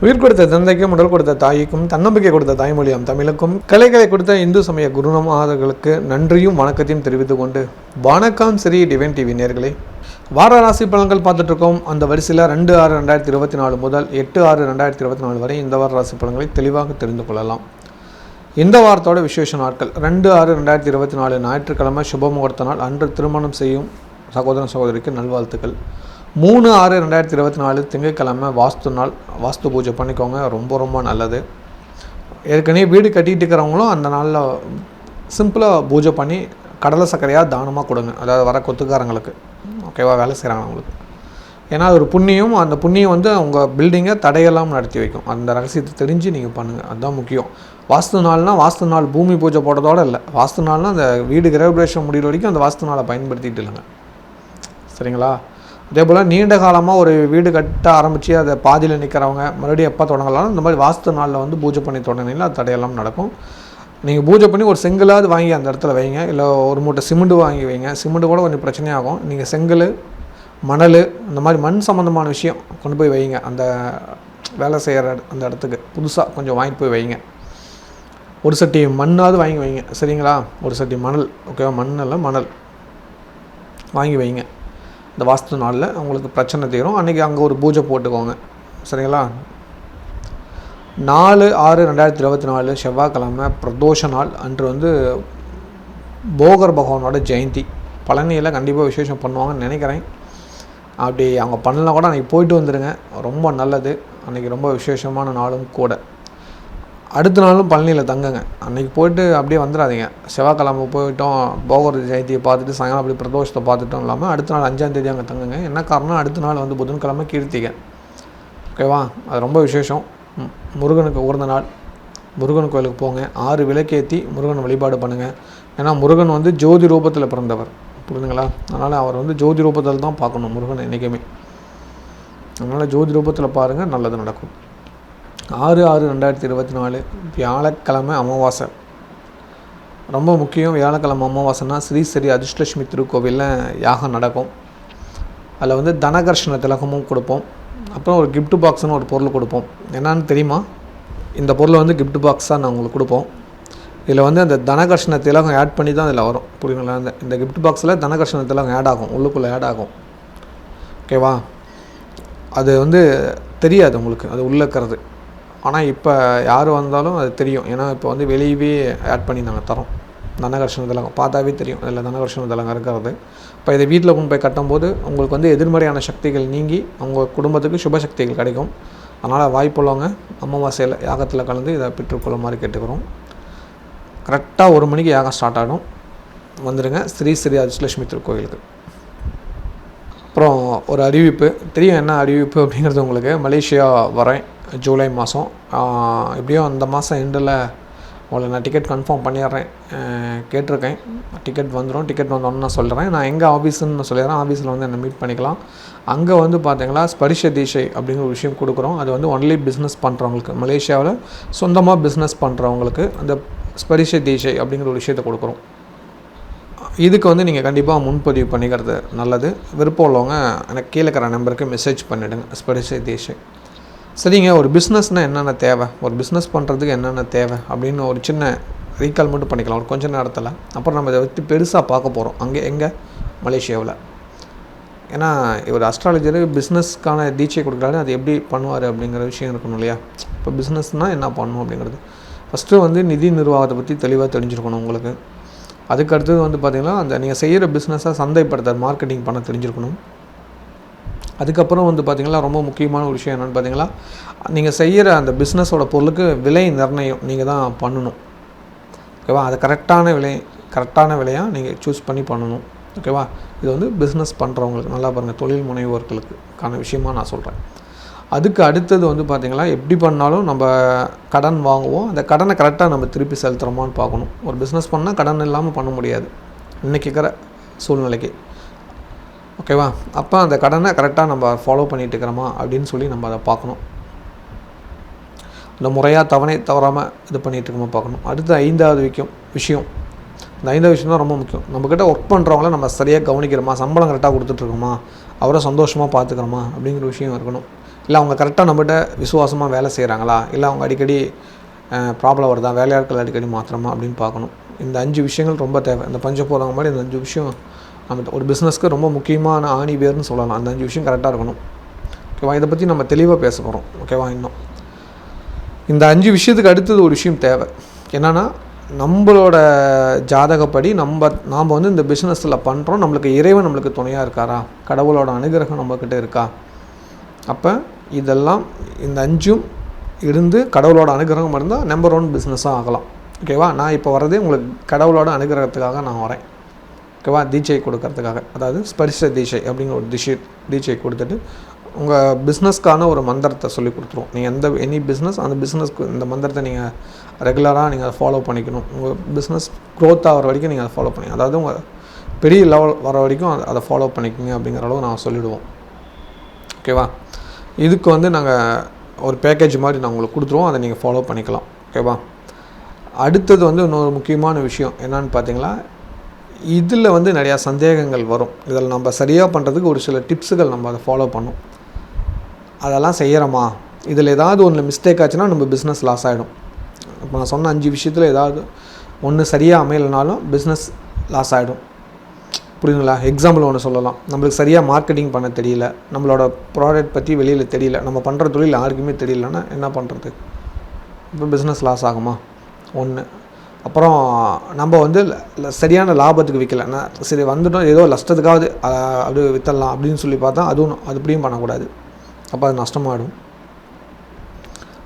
உயிர் கொடுத்த தந்தைக்கும் உடல் கொடுத்த தாய்க்கும் தன்னம்பிக்கை கொடுத்த தாய்மொழியாம் தமிழுக்கும் கலைகளை கொடுத்த இந்து சமய குருநாதர்களுக்கு நன்றியும் வணக்கத்தையும் தெரிவித்துக் கொண்டு வணக்கம் ஸ்ரீ டிவைன் டிவி நேயர்களே, வார ராசி பலன்கள் பார்த்துட்ருக்கோம். அந்த வரிசையில் 2/6/2024 முதல் 8/6/2024 வரை இந்த வார ராசி பலன்களை தெளிவாக தெரிந்து கொள்ளலாம். இந்த வாரத்தோட விசேஷ நாட்கள் 2/6/2024 ஞாயிற்றுக்கிழமை சுப முகூர்த்த நாள். அன்று திருமணம் செய்யும் சகோதரன் சகோதரிக்கு நல்வாழ்த்துக்கள். 3/6/2024 திங்கட்கிழமை வாஸ்து நாள். வாஸ்து பூஜை பண்ணிக்கோங்க, ரொம்ப ரொம்ப நல்லது. ஏற்கனவே வீடு கட்டிகிட்டு இருக்கிறவங்களும் அந்த நாளில் சிம்பிளாக பூஜை பண்ணி கடலை சர்க்கரையாக தானமாக கொடுங்க, அதாவது வர கொத்துக்காரங்களுக்கு, ஓகேவா, வேலை செய்கிறாங்க அவங்களுக்கு. ஏன்னா அது ஒரு புண்ணியம். அந்த புண்ணியம் வந்து அவங்க பில்டிங்கை தடையெல்லாம் நடத்தி வைக்கும். அந்த ரகசியத்தை தெரிஞ்சு நீங்கள் பண்ணுங்கள், அதுதான் முக்கியம். வாஸ்து நாள்னால் வாஸ்து நாள் பூமி பூஜை போடுறதோடு இல்லை. வாஸ்து நாள்னால் அந்த வீடு கிரகபிரவேசம் முடிகிற வரைக்கும் அந்த வாஸ்து நாளை பயன்படுத்திட்டு இல்லைங்க, சரிங்களா? அதே போல் நீண்ட காலமாக ஒரு வீடு கட்ட ஆரம்பித்து அதை பாதியில் நிற்கிறவங்க மறுபடியும் எப்போ தொடங்கலாம், இந்த மாதிரி வாஸ்து நாளில் வந்து பூஜை பண்ணி தொடங்கினீங்கன்னா அது தடையெல்லாம் நடக்கும். நீங்கள் பூஜை பண்ணி ஒரு செங்கலாவது வாங்கி அந்த இடத்துல வைங்க, இல்லை ஒரு மூட்டை சிமெண்ட் வாங்கி வைங்க. சிமெண்ட்டு கூட கொஞ்சம் பிரச்சனையாகும். நீங்கள் செங்கல், மணல், இந்த மாதிரி மண் சம்மந்தமான விஷயம் கொண்டு போய் வைங்க. அந்த வேலை செய்கிற அந்த இடத்துக்கு புதுசாக கொஞ்சம் வாங்கிட்டு போய் வைங்க. ஒரு சட்டி மண்ணாவது வாங்கி வைங்க, சரிங்களா? ஒரு சட்டி மணல், ஓகேவா, மணல் வாங்கி வைங்க. இந்த வாஸ்து நாளில் உங்களுக்கு பிரச்சனை தீரும். அன்றைக்கி அங்கே ஒரு பூஜை போட்டுக்கோங்க, சரிங்களா? 4/6/2024 செவ்வாய்க்கிழமை பிரதோஷ நாள். அன்று வந்து போகர் பகவானோட ஜெயந்தி. பழனியில் கண்டிப்பாக விசேஷம் பண்ணுவாங்கன்னு நினைக்கிறேன். அப்படி அவங்க பண்ணலாம் கூட அன்றைக்கி போயிட்டு வந்துடுங்க, ரொம்ப நல்லது. அன்றைக்கி ரொம்ப விசேஷமான நாளும் கூட. அடுத்த நாளும் பழனியில் தங்குங்க. அன்றைக்கி போய்ட்டு அப்படியே வந்துடாதீங்க. செவ்வாய்க்கிழமை போயிட்டோம், போகர் ஜெயந்தியை பார்த்துட்டு சாயங்காலம் அப்படி பிரதோஷத்தை பார்த்துட்டோம் இல்லாமல் அடுத்த நாள் 5ஆம் தேதி அங்கே தங்குங்க. என்ன காரணம், அடுத்த நாள் வந்து புதன்கிழமை கீர்த்திகை, ஓகேவா? அது ரொம்ப விசேஷம். முருகனுக்கு உகந்த நாள். முருகன் கோயிலுக்கு போங்க, 6 விளக்கேற்றி முருகன் வழிபாடு பண்ணுங்கள். ஏன்னா முருகன் வந்து ஜோதி ரூபத்தில் பிறந்தவர், புரியுதுங்களா? அதனால் அவர் வந்து ஜோதி ரூபத்தில் தான் பார்க்கணும் முருகன் என்றைக்குமே. அதனால் ஜோதி ரூபத்தில் பாருங்கள், நல்லது நடக்கும். 6/6/2024 வியாழக்கிழமை அமாவாசை. ரொம்ப முக்கியம். வியாழக்கிழமை அமாவாசைனா ஸ்ரீ அதிர்ஷ்டலட்சுமி திருக்கோவிலில் யாகம் நடக்கும். அதில் வந்து தனகர்ஷண திலகமும் கொடுப்போம். அப்புறம் ஒரு கிஃப்ட் பாக்ஸ்னு ஒரு பொருள் கொடுப்போம். என்னன்னு தெரியுமா? இந்த பொருளை வந்து கிஃப்ட் பாக்ஸாக நான் உங்களுக்கு கொடுப்போம். இதில் வந்து அந்த தனகர்ஷண திலகம் ஆட் பண்ணி தான் இதில் வரும், புரியுங்களா? இந்த கிஃப்ட் பாக்ஸில் தனகர்ஷண திலகம் ஆட் ஆகும், உள்ளுக்குள்ளே ஆட் ஆகும், ஓகேவா? அது வந்து தெரியாது உங்களுக்கு, அது உள்ளே இருக்கிறது. ஆனால் இப்போ யார் வந்தாலும் அது தெரியும். ஏன்னா இப்போ வந்து வெளியவே ஆட் பண்ணி நாங்கள் தரோம். தனகர்ஷண திலகம் பார்த்தாவே தெரியும் அதில் தனகர்ஷண திலகம் இருக்கிறது. இப்போ இதை வீட்டில் கொண்டு போய் கட்டும்போது உங்களுக்கு வந்து எதிர்மறையான சக்திகள் நீங்கி உங்கள் குடும்பத்துக்கு சுபசக்திகள் கிடைக்கும். அதனால் வாய்ப்புள்ளவங்க அமாவாசையில் யாகத்தில் கலந்து இதை பெற்றுக்கொள்ளுமாறு கேட்டுக்கிறோம். கரெக்டாக 1 மணிக்கு யாகம் ஸ்டார்ட் ஆகிடும், வந்துடுங்க ஸ்ரீ அதிர்ஷ்டலட்சுமி திருக்கோயிலுக்கு. அப்புறம் ஒரு அறிவிப்பு தெரியும். என்ன அறிவிப்பு அப்படிங்கிறது உங்களுக்கு, மலேசியா வரேன் ஜூலை மாதம். எப்படியும் அந்த மாதம் எண்டில் உங்களை நான் டிக்கெட் கன்ஃபார்ம் பண்ணிடுறேன். கேட்டிருக்கேன், டிக்கெட் வந்துடும். டிக்கெட் வந்தோன்னு நான் சொல்கிறேன். நான் எங்கே ஆஃபீஸுன்னு நான் சொல்லிடுறேன். ஆஃபீஸில் வந்து என்னை மீட் பண்ணிக்கலாம். அங்கே வந்து பார்த்தீங்கன்னா ஸ்பரிஷ தீஷை அப்படிங்கிற ஒரு விஷயம் கொடுக்குறோம். அது வந்து ஒன்லி பிஸ்னஸ் பண்ணுறவங்களுக்கு, மலேசியாவில் சொந்தமாக பிஸ்னஸ் பண்ணுறவங்களுக்கு அந்த ஸ்பரிஷ தீஷை அப்படிங்கிற ஒரு விஷயத்தை கொடுக்குறோம். இதுக்கு வந்து நீங்கள் கண்டிப்பாக முன்பதிவு பண்ணிக்கிறது நல்லது. விருப்பம் உள்ளவங்க எனக்கு கீழே இருக்கிற நம்பருக்கு மெசேஜ் பண்ணிவிடுங்க. ஸ்பரிஷ தீஷை, சரிங்க. ஒரு பிஸ்னஸ்னால் என்னென்ன தேவை, ஒரு பிஸ்னஸ் பண்ணுறதுக்கு என்னென்ன தேவை அப்படின்னு ஒரு சின்ன ரீகால் மட்டும் பண்ணிக்கலாம் ஒரு கொஞ்சம் நேரத்தில். அப்புறம் நம்ம இதை வச்சு பெருசாக பார்க்க போகிறோம் எங்கே மலேசியாவில். ஏன்னா ஒரு அஸ்ட்ராலஜர் பிஸ்னஸ்க்கான தீட்சை கொடுக்குறாரு, அது எப்படி பண்ணுவார் அப்படிங்கிற விஷயம் இருக்கணும் இல்லையா? இப்போ பிஸ்னஸ்னால் என்ன பண்ணணும் அப்படிங்கிறது ஃபஸ்ட்டு வந்து நிதி நிர்வாகத்தை பற்றி தெளிவாக தெரிஞ்சிருக்கணும் உங்களுக்கு. அதுக்கு அடுத்தது வந்து பார்த்திங்கன்னா அந்த நீங்கள் செய்கிற பிஸ்னஸை சந்தைப்படுத்த மார்க்கெட்டிங் பண்ண தெரிஞ்சிருக்கணும். அதுக்கப்புறம் வந்து பார்த்திங்கன்னா ரொம்ப முக்கியமான ஒரு விஷயம் என்னென்னு பார்த்தீங்கன்னா, நீங்கள் செய்கிற அந்த பிஸ்னஸோட பொருளுக்கு விலை நிர்ணயம் நீங்கள் தான் பண்ணணும், ஓகேவா? அது கரெக்டான விலையாக நீங்கள் சூஸ் பண்ணி பண்ணணும், ஓகேவா? இது வந்து பிஸ்னஸ் பண்ணுறவங்களுக்கு நல்லா பாருங்கள், தொழில் முனைவோர்களுக்கான விஷயமாக நான் சொல்கிறேன். அதுக்கு அடுத்தது வந்து பார்த்திங்கன்னா, எப்படி பண்ணாலும் நம்ம கடன் வாங்குவோம். அந்த கடனை கரெக்டாக நம்ம திருப்பி செலுத்துகிறோமான்னு பார்க்கணும். ஒரு பிஸ்னஸ் பண்ணால் கடன் இல்லாமல் பண்ண முடியாது இன்றைக்கி இருக்கிற சூழ்நிலைக்கு, ஓகேவா? அப்போ அந்த கடனை கரெக்டாக நம்ம ஃபாலோ பண்ணிகிட்டு இருக்கிறோமா அப்படின்னு சொல்லி நம்ம அதை பார்க்கணும். இந்த முறையாக தவறாமல் இது பண்ணிகிட்டு இருக்கோமா பார்க்கணும். அடுத்து 5வது விஷயம், இந்த 5வது விஷயம் தான் ரொம்ப முக்கியம். நம்மக்கிட்ட ஒர்க் பண்ணுறவங்கள நம்ம சரியாக கவனிக்கிறோமா, சம்பளம் கரெக்டாக கொடுத்துட்ருக்கோமா, அவரை சந்தோஷமாக பார்த்துக்கிறோமா அப்படிங்கிற விஷயம் இருக்கணும். இல்லை அவங்க கரெக்டாக நம்மகிட்ட விசுவாசமாக வேலை செய்கிறாங்களா, இல்லை அவங்க அடிக்கடி ப்ராப்ளம் வருதா, வேலையாட்கள் அடிக்கடி மாத்திரமா அப்படின்னு பார்க்கணும். இந்த 5 விஷயங்கள் ரொம்ப தேவை. இந்த பஞ்ச போகிறவங்க மாதிரி இந்த 5 விஷயம் நம்ம ஒரு பிஸ்னஸ்க்கு ரொம்ப முக்கியமான ஆணி வேர்னு சொல்லலாம். அந்த 5 விஷயம் கரெக்டாக இருக்கணும். ஓகேவா? இதை பற்றி நம்ம தெளிவாக பேச போகிறோம். ஓகேவா? இன்னும் இந்த 5 விஷயத்துக்கு அடுத்தது ஒரு விஷயம் தேவை. என்னென்னா, நம்மளோட ஜாதகப்படி நாம் வந்து இந்த பிஸ்னஸில் பண்ணுறோம், நம்மளுக்கு இறைவன் நம்மளுக்கு துணையாக இருக்காரா, கடவுளோட அனுகிரகம் நம்மக்கிட்ட இருக்கா. அப்போ இதெல்லாம் இந்த 5ம் இருந்து கடவுளோட அனுகிரகம் இருந்தால் நம்பர் 1 பிஸ்னஸாக ஆகலாம். ஓகேவா? நான் இப்போ வரதே உங்களுக்கு கடவுளோட அனுகிரகத்துக்காக நான் வரேன். ஓகேவா? தீட்சை கொடுக்கறதுக்காக, அதாவது ஸ்பரிச தீட்சை அப்படிங்கிற ஒரு தீட்சை கொடுத்துட்டு உங்கள் பிஸ்னஸ்க்கான ஒரு மந்திரத்தை சொல்லி கொடுத்துருவோம். நீங்கள் எனி பிஸ்னஸ், அந்த பிஸ்னஸ்க்கு இந்த மந்திரத்தை நீங்கள் ரெகுலராக நீங்கள் அதை ஃபாலோ பண்ணிக்கணும். உங்கள் பிஸ்னஸ் க்ரோத் ஆகிற வரைக்கும் நீங்கள் அதை ஃபாலோ பண்ணிக்கணும். அதாவது உங்கள் பெரிய லெவல் வர வரைக்கும் அதை ஃபாலோ பண்ணிக்கோங்க அப்படிங்கிற அளவு நான் சொல்லிவிடுவோம். ஓகேவா? இதுக்கு வந்து நாங்கள் ஒரு பேக்கேஜ் மாதிரி நான் உங்களுக்கு கொடுத்துருவோம், அதை நீங்கள் ஃபாலோ பண்ணிக்கலாம். ஓகேவா? அடுத்தது வந்து இன்னொரு முக்கியமான விஷயம் என்னன்னு பார்த்தீங்களா, இதில் வந்து நிறையா சந்தேகங்கள் வரும். இதில் நம்ம சரியாக பண்ணுறதுக்கு ஒரு சில டிப்ஸுகள் நம்ம அதை ஃபாலோ பண்ணணும். அதெல்லாம் செய்கிறோமா, இதில் ஏதாவது ஒன்று மிஸ்டேக் ஆச்சுன்னா நம்ம பிஸ்னஸ் லாஸ் ஆகிடும். இப்போ நான் சொன்ன 5 விஷயத்தில் ஏதாவது ஒன்று சரியாக அமையலைனாலும் பிஸ்னஸ் லாஸ் ஆகிடும். புரியுதுங்களா? எக்ஸாம்பிள் ஒன்று சொல்லலாம். நம்மளுக்கு சரியாக மார்க்கெட்டிங் பண்ண தெரியல, நம்மளோட ப்ராடக்ட் பற்றி வெளியில் தெரியல, நம்ம பண்ணுற தொழில் யாருக்குமே தெரியலன்னா என்ன பண்ணுறது? இப்போ பிஸ்னஸ் லாஸ் ஆகுமா? ஒன்று. அப்புறம் நம்ம வந்து சரியான லாபத்துக்கு விற்கலை, நான் சரி வந்துட்டோம் ஏதோ நஷ்டத்துக்காவது அப்படி விற்றலாம் அப்படின்னு சொல்லி பார்த்தா அதுவும் அப்படியும் பண்ணக்கூடாது. அப்போ அது நஷ்டமாகிடும்.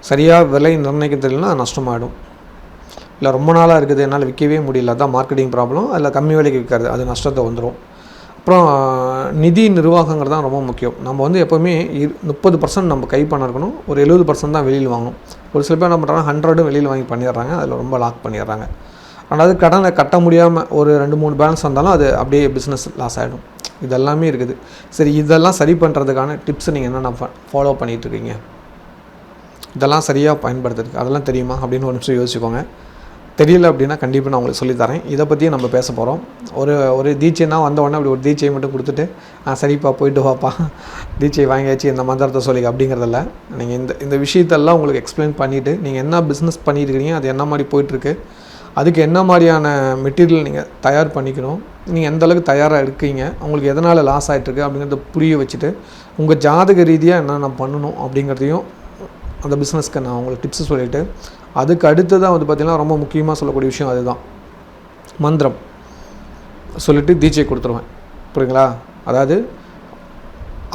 சரியாக விலை நிர்ணயிக்க தெரியலனா அது நஷ்டமாகிடும். இல்லை ரொம்ப நாளாக இருக்குது, என்னால் விற்கவே முடியல, அதான் மார்க்கெட்டிங் ப்ராப்ளம், அதில் கம்மி விலைக்கு விற்கிறது, அது நஷ்டத்தை வந்துடும். அப்புறம் நிதி நிர்வாகங்கிறது தான் ரொம்ப முக்கியம். நம்ம வந்து எப்போவுமே 30% நம்ம கை பணம் இருக்கணும், ஒரு 70% தான் வெளியில் வாங்கணும். ஒரு சில பேர் என்ன பண்ணுறாங்க, 100 வெளியில் வாங்கி பண்ணிடுறாங்க, அதில் ரொம்ப லாக் பண்ணிடுறாங்க. ரெண்டாவது கடனை கட்ட முடியாமல் ஒரு 2-3 பேலன்ஸ் வந்தாலும் அது அப்படியே பிஸ்னஸ் லாஸ் ஆகிடும். இதெல்லாமே இருக்குது. சரி, இதெல்லாம் சரி பண்ணுறதுக்கான டிப்ஸ் நீங்கள் என்னென்ன ஃபாலோ பண்ணிகிட்ருக்கீங்க, இதெல்லாம் சரியாக பயன்படுத்துறதுக்கு அதெல்லாம் தெரியுமா அப்படின்னு ஒரு நிமிஷம் யோசிச்சுக்கோங்க. தெரியல அப்படின்னா கண்டிப்பாக நான் உங்களுக்கு சொல்லித்தரேன். இதை பற்றியும் நம்ம பேச போகிறோம். ஒரு தீட்சைனா வந்த உடனே அப்படி ஒரு தீட்சையை மட்டும் கொடுத்துட்டு சரிப்பா போயிட்டு வாப்பா தீட்சை வாங்கியாச்சு இந்த மந்திரத்தை சொல்லி அப்படிங்கிறதில்ல. நீங்கள் இந்த விஷயத்தெல்லாம் உங்களுக்கு எக்ஸ்பிளைன் பண்ணிவிட்டு நீங்கள் என்ன பிஸ்னஸ் பண்ணியிருக்கிறீங்க, அது என்ன மாதிரி போயிட்டுருக்கு, அதுக்கு என்ன மாதிரியான மெட்டீரியல் நீங்கள் தயார் பண்ணிக்கணும், நீங்கள் எந்த அளவுக்கு தயாராக இருக்கீங்க, உங்களுக்கு எதனால் லாஸ் ஆகிட்டுருக்கு அப்படிங்கிறத புரிய வச்சுட்டு உங்கள் ஜாதக ரீதியாக என்னென்ன பண்ணணும் அப்படிங்கிறதையும் அந்த பிஸ்னஸ்க்கு நான் உங்களுக்கு டிப்ஸ் சொல்லிவிட்டு அதுக்கு அடுத்ததான் வந்து பார்த்திங்கன்னா ரொம்ப முக்கியமாக சொல்லக்கூடிய விஷயம் அதுதான், மந்திரம் சொல்லிவிட்டு தீட்சை கொடுத்துருவேன். புரியுங்களா? அதாவது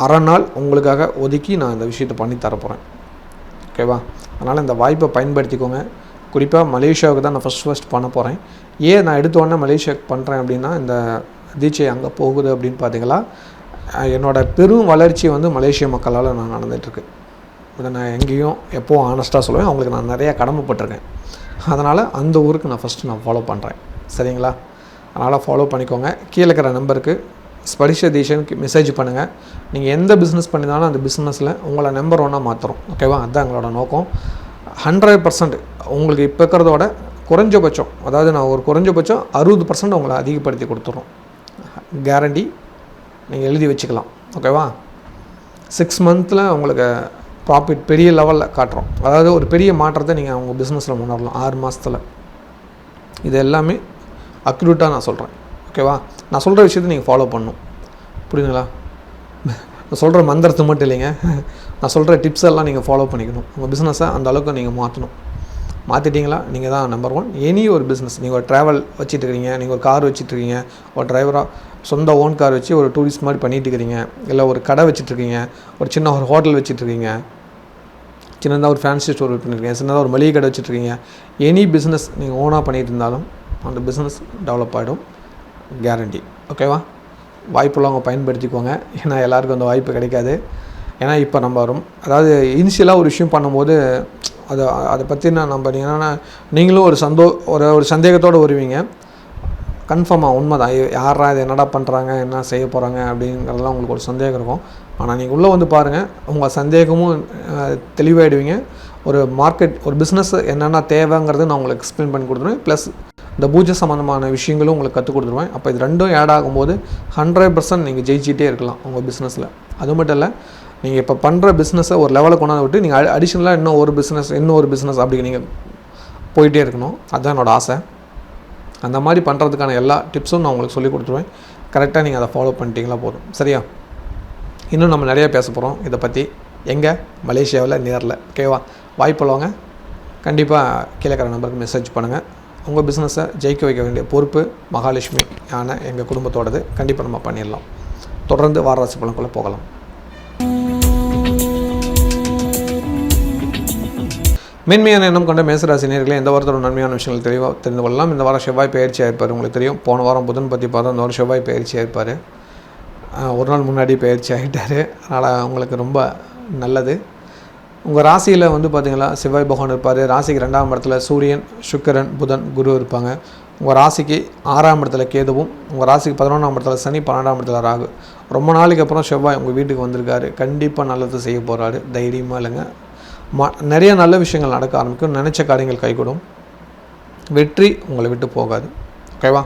அரை நாள் உங்களுக்காக ஒதுக்கி நான் இந்த விஷயத்தை பண்ணி தரப்போகிறேன். ஓகேவா? அதனால் இந்த வாய்ப்பை பயன்படுத்திக்கோங்க. குறிப்பாக மலேசியாவுக்கு தான் நான் ஃபஸ்ட் பண்ண போகிறேன். ஏன் நான் எடுத்தோடனே மலேசியாவுக்கு பண்ணுறேன் அப்படின்னா, இந்த தீட்சை அங்கே போகுது அப்படின்னு பார்த்தீங்களா, என்னோடய பெரும் வளர்ச்சி வந்து மலேசிய மக்களால் நான் நடந்துகிட்ருக்கு. இதை நான் எங்கேயும் எப்போவும் ஆனஸ்ட்டாக சொல்லுவேன், அவங்களுக்கு நான் நிறையா கடமைப்பட்டிருக்கேன். அதனால் அந்த ஊருக்கு நான் ஃபஸ்ட்டு ஃபாலோ பண்ணுறேன். சரிங்களா? அதனால் ஃபாலோ பண்ணிக்கோங்க. கீழே இருக்கிற நம்பருக்கு ஸ்பரிச தீட்சைக்கு மெசேஜ் பண்ணுங்கள். நீங்கள் எந்த பிஸ்னஸ் பண்ணினாலும் அந்த பிஸ்னஸில் உங்களை நம்பர் 1 மாற்றுறோம். ஓகேவா? அதுதான் எங்களோட நோக்கம். 100% உங்களுக்கு இப்போ இருக்கிறதோட குறைஞ்சபட்சம், அதாவது நான் ஒரு குறைஞ்சபட்சம் 60% உங்களை அதிகப்படுத்தி கொடுத்துட்றோம். கேரண்டி நீங்கள் எழுதி வச்சுக்கலாம். ஓகேவா? 6 மந்தில் உங்களுக்கு ப்ராஃபிட் பெரிய லெவலில் காட்டுறோம். அதாவது ஒரு பெரிய மாற்றத்தை நீங்கள் உங்கள் பிஸ்னஸில் உணரலாம் 6 மாதத்தில். இது எல்லாமே அக்யூரேட்டாக நான் சொல்கிறேன். ஓகேவா? நான் சொல்கிற விஷயத்தை நீங்கள் ஃபாலோ பண்ணணும். புரியுதுங்களா? நான் சொல்கிற மந்திரத்தை மட்டும் இல்லைங்க, நான் சொல்கிற டிப்ஸ் எல்லாம் நீங்கள் ஃபாலோ பண்ணிக்கணும். உங்கள் பிஸ்னஸை அந்த அளவுக்கு நீங்கள் மாற்றணும். மாற்றிட்டீங்களா நீங்கள் தான் நம்பர் 1. எனி ஒரு பிஸ்னஸ், நீங்கள் ஒரு ட்ராவல் வச்சுட்டுருக்கீங்க, நீங்கள் ஒரு கார் வச்சுட்ருக்கீங்க, ஒரு டிரைவராக சொந்த ஓன் கார் வச்சு ஒரு டூரிஸ்ட் மாதிரி பண்ணிகிட்டு இருக்கிறீங்க, இல்லை ஒரு கடை வச்சுட்ருக்கீங்க, ஒரு சின்ன ஒரு ஹோட்டல் வச்சுட்ருக்கீங்க, சின்னதாக ஒரு ஃபேன்சி ஸ்டோர் பண்ணியிருக்கீங்க, சின்னதாக ஒரு மளிகை கடை வச்சுட்ருக்கீங்க, எனி பிஸ்னஸ் நீங்கள் ஓனாக பண்ணிகிட்டு இருந்தாலும் அந்த பிஸ்னஸ் டெவலப் ஆகிடும். கேரண்டி. ஓகேவா? வாய்ப்புள்ளவங்க பயன்படுத்திக்கோங்க. ஏன்னா எல்லாருக்கும் அந்த வாய்ப்பு கிடைக்காது. ஏன்னா இப்போ நம்ம அதாவது இனிஷியலாக ஒரு விஷயம் பண்ணும்போது அதை பற்றின நம்ம என்னென்னா நீங்களும் ஒரு சந்தேகத்தோடு வருவீங்க. கன்ஃபார்மாக உண்மை தான், யாரா இது என்னடா பண்ணுறாங்க, என்ன செய்ய போகிறாங்க அப்படிங்கிறதுலாம் உங்களுக்கு ஒரு சந்தேகம் இருக்கும். ஆனால் நீங்கள் உள்ளே வந்து பாருங்கள், உங்கள் சந்தேகமும் தெளிவாயிடுவீங்க. ஒரு பிஸ்னஸ் என்னென்ன தேவைங்கிறது நான் உங்களுக்கு எக்ஸ்பிளைன் பண்ணி கொடுத்துருவேன். ப்ளஸ் இந்த பூஜை சம்மந்தமான விஷயங்களும் உங்களுக்கு கற்றுக் கொடுத்துருவேன். அப்போ இது ரெண்டும் ஆட் ஆகும்போது 100% நீங்கள் ஜெயிச்சிட்டே இருக்கலாம் உங்கள் பிஸ்னஸில். அது மட்டும் இல்லை, நீங்கள் இப்போ பண்ணுற பிஸ்னஸை ஒரு லெவலில் கொண்டாந்து விட்டு நீங்கள் அடிஷ்னலாக இன்னும் ஒரு பிஸ்னஸ் அப்படி நீங்கள் போயிட்டே இருக்கணும். அதுதான் என்னோடய ஆசை. அந்த மாதிரி பண்ணுறதுக்கான எல்லா டிப்ஸும் நான் உங்களுக்கு சொல்லி கொடுத்துருவேன். கரெக்டாக நீங்கள் அதை ஃபாலோ பண்ணிட்டீங்களா போதும். சரியா? இன்னும் நம்ம நிறையா பேச போகிறோம் இதை பற்றி. எங்கே? மலேசியாவில் நேரில். ஓகேவா? வாய்ப்புள்ளவங்க கண்டிப்பாக கீழே இருக்கிற நம்பருக்கு மெசேஜ் பண்ணுங்கள். உங்கள் பிஸ்னஸை ஜெயிக்க வைக்க வேண்டிய பொறுப்பு மகாலட்சுமி யான எங்கள் குடும்பத்தோடது. கண்டிப்பாக நம்ம பண்ணிடலாம். தொடர்ந்து வாரராசி பலனுக்குள்ளே போகலாம். மேன்மையான எண்ணம் கொண்ட மேசராசி நேயர்களே, இந்த வாரத்தோட நன்மையான விஷயங்கள் தெளிவாக தெரிந்து கொள்ளலாம். இந்த வாரம் செவ்வாய் பயிற்சியாக இருப்பார். உங்களுக்கு தெரியும், போன வாரம் புதன் பற்றி பார்த்தா இந்த வாரம் செவ்வாய் பயிற்சியாக இருப்பார். ஒரு நாள் முன்னாடி பயிற்சி ஆகிட்டார். அதனால் உங்களுக்கு ரொம்ப நல்லது. உங்கள் ராசியில் பார்த்திங்கன்னா செவ்வாய் பகவான் இருப்பார். ராசிக்கு 2ஆம் இடத்துல சூரியன், சுக்கிரன், புதன், குரு இருப்பாங்க. உங்கள் ராசிக்கு 6ஆம் இடத்துல கேதுவும், உங்கள் ராசிக்கு 11ஆம் இடத்துல சனி, 12ஆம் இடத்துல ராகு. ரொம்ப நாளைக்கு அப்புறம் செவ்வாய் உங்கள் வீட்டுக்கு வந்திருக்காரு. கண்டிப்பாக நல்லது செய்ய போகிறாரு. தைரியமாக இல்லைங்க. நிறைய நல்ல விஷயங்கள் நடக்க ஆரம்பிக்கும். நினச்ச காரியங்கள் கைகூடும். வெற்றி உங்களை விட்டு போகாது. ஓகேவா?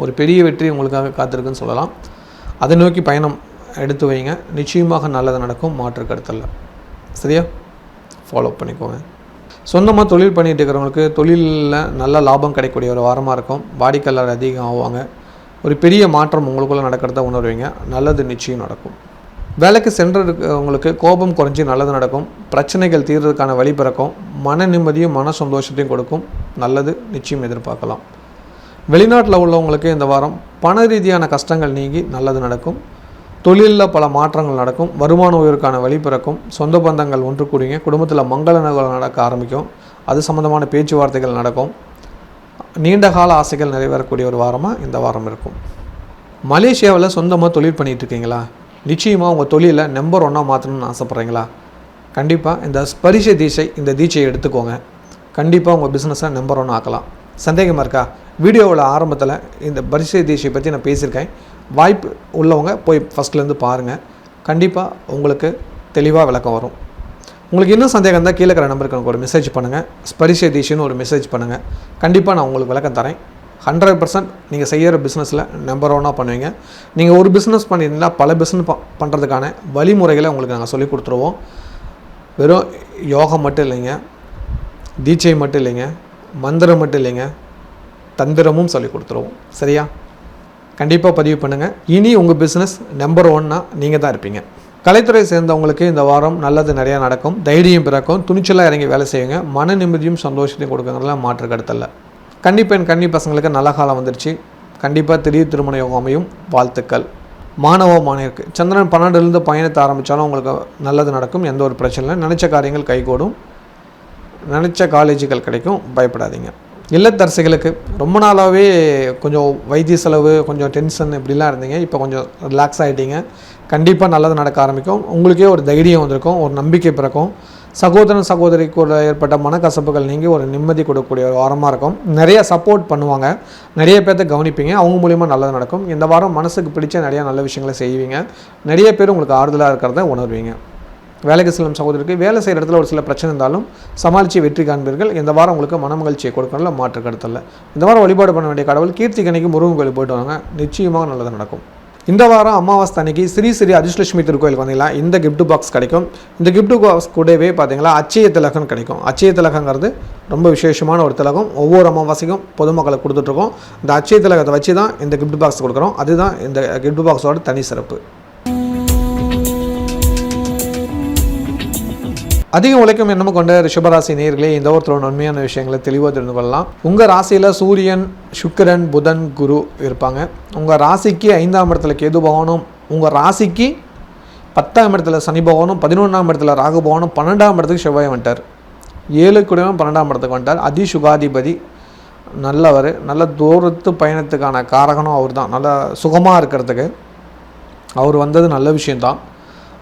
ஒரு பெரிய வெற்றி உங்களுக்காக காத்திருக்குன்னு சொல்லலாம். அதை நோக்கி பயணம் எடுத்து வைங்க. நிச்சயமாக நல்லது நடக்கும். மாற்று கருத்தல்ல. சரியா? ஃபாலோ பண்ணிக்கோங்க. சொந்தமாக தொழில் பண்ணிகிட்டு இருக்கிறவங்களுக்கு தொழிலில் நல்ல லாபம் கிடைக்கக்கூடிய ஒரு வாரமாக இருக்கும். வாடிக்கையாளர் அதிகம் ஆவாங்க. ஒரு பெரிய மாற்றம் உங்களுக்குள்ளே நடக்கிறத உணர்வீங்க. நல்லது நிச்சயம் நடக்கும். வேலைக்கு சென்றவங்களுக்கு கோபம் குறைஞ்சி நல்லது நடக்கும். பிரச்சனைகள் தீர்றதுக்கான வழி பிறக்கும். மன நிம்மதியும் மன சந்தோஷத்தையும் கொடுக்கும். நல்லது நிச்சயம் எதிர்பார்க்கலாம். வெளிநாட்டில் உள்ளவங்களுக்கு இந்த வாரம் பண ரீதியான கஷ்டங்கள் நீங்கி நல்லது நடக்கும். தொழிலில் பல மாற்றங்கள் நடக்கும். வருமான உயர்வுக்கான வழி பிறக்கும். சொந்த பந்தங்கள் ஒன்று கூடிங்க. குடும்பத்தில் மங்கள நிகழ்வுகள் நடக்க ஆரம்பிக்கும். அது சம்மந்தமான பேச்சுவார்த்தைகள் நடக்கும். நீண்ட கால ஆசைகள் நிறைவேறக்கூடிய ஒரு வாரமாக இந்த வாரம் இருக்கும். மலேசியாவில் சொந்தமாக தொழில் பண்ணிகிட்டு இருக்கீங்களா? நிச்சயமாக உங்கள் தொழிலை நம்பர் 1 மாற்றணும்னு ஆசைப்பட்றீங்களா? கண்டிப்பாக இந்த ஸ்பரிச தீட்சை, இந்த தீட்சையை எடுத்துக்கோங்க. கண்டிப்பாக உங்கள் பிஸ்னஸை நம்பர் 1 ஆக்கலாம். சந்தேகமாக இருக்கா? வீடியோவில் ஆரம்பத்தில் இந்த பரிசை தீட்சையை பற்றி நான் பேசியிருக்கேன். வாய்ப்பு உள்ளவங்க போய் ஃபஸ்ட்லேருந்து பாருங்கள். கண்டிப்பாக உங்களுக்கு தெளிவாக விளக்கம் வரும். உங்களுக்கு இன்னும் சந்தேகம் இருந்தால் கீழே இருக்கிற நம்பருக்கு எனக்கு ஒரு மெசேஜ் பண்ணுங்கள். ஸ்பரிச தீட்சைன்னு ஒரு மெசேஜ் பண்ணுங்கள். கண்டிப்பாக நான் உங்களுக்கு விளக்கம் தரேன். 100% நீங்கள் செய்கிற பிஸ்னஸில் நம்பர் 1 பண்ணுவீங்க. நீங்கள் ஒரு பிஸ்னஸ் பண்ணியிருந்தால் பல பிஸ்னஸ் பண்ணுறதுக்கான வழிமுறைகளை உங்களுக்கு நாங்கள் சொல்லிக் கொடுத்துருவோம். வெறும் யோகம் மட்டும் இல்லைங்க, தீட்சை மட்டும் இல்லைங்க, மந்திரம் மட்டும் இல்லைங்க, தந்திரமும் சொல்லிக் கொடுத்துருவோம். சரியா? கண்டிப்பாக பதிவு பண்ணுங்கள். இனி உங்கள் பிஸ்னஸ் நம்பர் 1 நீங்கள் தான் இருப்பீங்க. கலைத்துறை சேர்ந்தவங்களுக்கு இந்த வாரம் நல்லது நிறையா நடக்கும். தைரியம் பிறக்கும். துணிச்சலாக இறங்கி வேலை செய்யுங்க. மன நிம்மதியும் சந்தோஷத்தையும் கொடுக்குறதுலாம் மாற்று கருத்தல்ல. கன்னி பசங்களுக்கு நல்ல காலம் வந்துருச்சு. கண்டிப்பாக திடீர் திருமண யோகம் அமையும். வாழ்த்துக்கள். மாணவ மாணவியருக்கு சந்திரன் 12லேருந்து பயணத்தை ஆரம்பித்தாலும் உங்களுக்கு நல்லது நடக்கும். எந்த ஒரு பிரச்சனை இல்லை. நினச்ச காரியங்கள் கைகூடும். நினச்ச காலேஜுகள் கிடைக்கும். பயப்படாதீங்க. இல்லத்தரசிகளுக்கு ரொம்ப நாளாகவே கொஞ்சம் வைத்திய செலவு, கொஞ்சம் டென்ஷன் இப்படிலாம் இருந்தீங்க. இப்போ கொஞ்சம் ரிலாக்ஸ் ஆகிட்டீங்க. கண்டிப்பாக நல்லது நடக்க ஆரம்பிக்கும். உங்களுக்கே ஒரு தைரியம் வந்திருக்கும். ஒரு நம்பிக்கை பிறக்கும். சகோதரன் சகோதரிக்கு ஏற்பட்ட மனக்கசப்புகள் நீங்கி ஒரு நிம்மதி கொடுக்கக்கூடிய ஒரு வாரமாக இருக்கும். நிறைய சப்போர்ட் பண்ணுவாங்க. நிறைய பேர்த்த கவனிப்பீங்க. அவங்க மூலிமா நல்லது நடக்கும். இந்த வாரம் மனசுக்கு பிடிச்ச நிறையா நல்ல விஷயங்களை செய்வீங்க. நிறைய பேர் உங்களுக்கு ஆறுதலாக இருக்கிறத உணர்வீங்க. வேலைக்கு செல்லும் சகோதரிக்கு வேலை செய்கிற இடத்துல ஒரு சில பிரச்சனை இருந்தாலும் சமாளித்து வெற்றி காண்பீர்கள். இந்த வாரம் உங்களுக்கு மன மகிழ்ச்சியை கொடுக்கணும்ல, மாற்று கருத்தல்ல. இந்த வாரம் வழிபாடு பண்ண வேண்டிய கடவுள் கீர்த்திகனைக்கு முருகன் கோயில் போய்ட்டு வாங்க. நிச்சயமாக நல்லது நடக்கும். இந்த வாரம் அமாவாசை அன்னைக்கு ஸ்ரீ அதிர்ஷ்டலட்சுமி திருக்கோயிலுக்கு வந்தீங்களா, இந்த கிஃப்ட் பாக்ஸ் கிடைக்கும். இந்த கிஃப்ட் பாக்ஸ் கூடவே பார்த்தீங்களா அச்சய திலகம் கிடைக்கும். அச்சய திலகங்கிறது ரொம்ப விசேஷமான ஒரு திலகம். ஒவ்வொரு அமாவாசைக்கும் பொதுமக்களுக்கு கொடுத்துட்ருக்கோம். இந்த அச்சய திலகத்தை வச்சு தான் இந்த கிஃப்ட் பாக்ஸ் கொடுக்குறோம். அதுதான் இந்த கிஃப்ட் பாக்ஸோட தனி சிறப்பு. அதிக உழைக்கும் எண்ணம் கொண்ட ரிஷபராசி நேயர்களே, இந்த ஒருத்தரோட நன்மையான விஷயங்களை தெளிவாக தெரிந்து கொள்ளலாம். உங்கள் ராசியில் சூரியன், சுக்கிரன், புதன், குரு இருப்பாங்க. உங்கள் ராசிக்கு 5ஆம் இடத்துல கேது பகவானும், உங்கள் ராசிக்கு 10ஆம் இடத்துல சனி பகவானும், 11ஆம் இடத்துல ராகு பகவானும், 12ஆம் இடத்துக்கு செவ்வாய் வந்துட்டார். 7 கூடவும் 12ஆம் இடத்துக்கு வந்துட்டார். அதிசுகாதிபதி நல்லவர். நல்ல தூரத்து பயணத்துக்கான காரகனும் அவர் தான். நல்ல சுகமாக இருக்கிறதுக்கு அவர் வந்தது நல்ல விஷயந்தான்.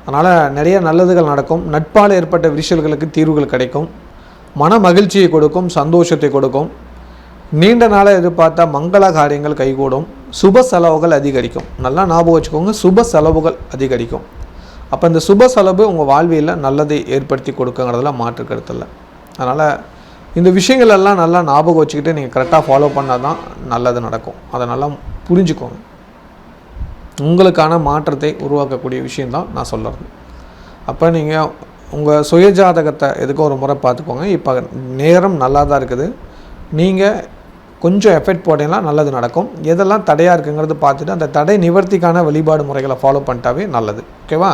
அதனால் நிறைய நல்லதுகள் நடக்கும். நட்பால் ஏற்பட்ட விரிசல்களுக்கு தீர்வுகள் கிடைக்கும். மன மகிழ்ச்சியை கொடுக்கும். சந்தோஷத்தை கொடுக்கும். நீண்ட நாளாக எதிர்பார்த்த மங்கள காரியங்கள் கைகூடும். சுப செலவுகள் அதிகரிக்கும். நல்லா ஞாபகம் வச்சுக்கோங்க, சுப செலவுகள் அதிகரிக்கும். அப்போ இந்த சுப செலவு உங்கள் வாழ்வியலில் நல்லதை ஏற்படுத்தி கொடுக்குங்கிறதுல மாற்று கருத்தில்லை. அதனால் இந்த விஷயங்கள் எல்லாம் நல்லா ஞாபகம் வச்சுக்கிட்டு நீங்கள் கரெக்டாக ஃபாலோ பண்ணால் தான் நல்லது நடக்கும். அதை நல்லா புரிஞ்சுக்கோங்க. உங்களுக்கான மாற்றத்தை உருவாக்கக்கூடிய விஷயந்தான் நான் சொல்கிறது. அப்போ நீங்கள் உங்கள் சுயஜாதகத்தை எதுக்கும் ஒரு முறை பார்த்துக்கோங்க. இப்போ நேரம் நல்லா தான் இருக்குது. நீங்கள் கொஞ்சம் எஃபெக்ட் போட்டிங்கன்னா நல்லது நடக்கும். எதெல்லாம் தடையாக இருக்குங்கிறது பார்த்துட்டு அந்த தடை நிவர்த்திக்கான வழிபாடு முறைகளை ஃபாலோ பண்ணிட்டாவே நல்லது. ஓகேவா?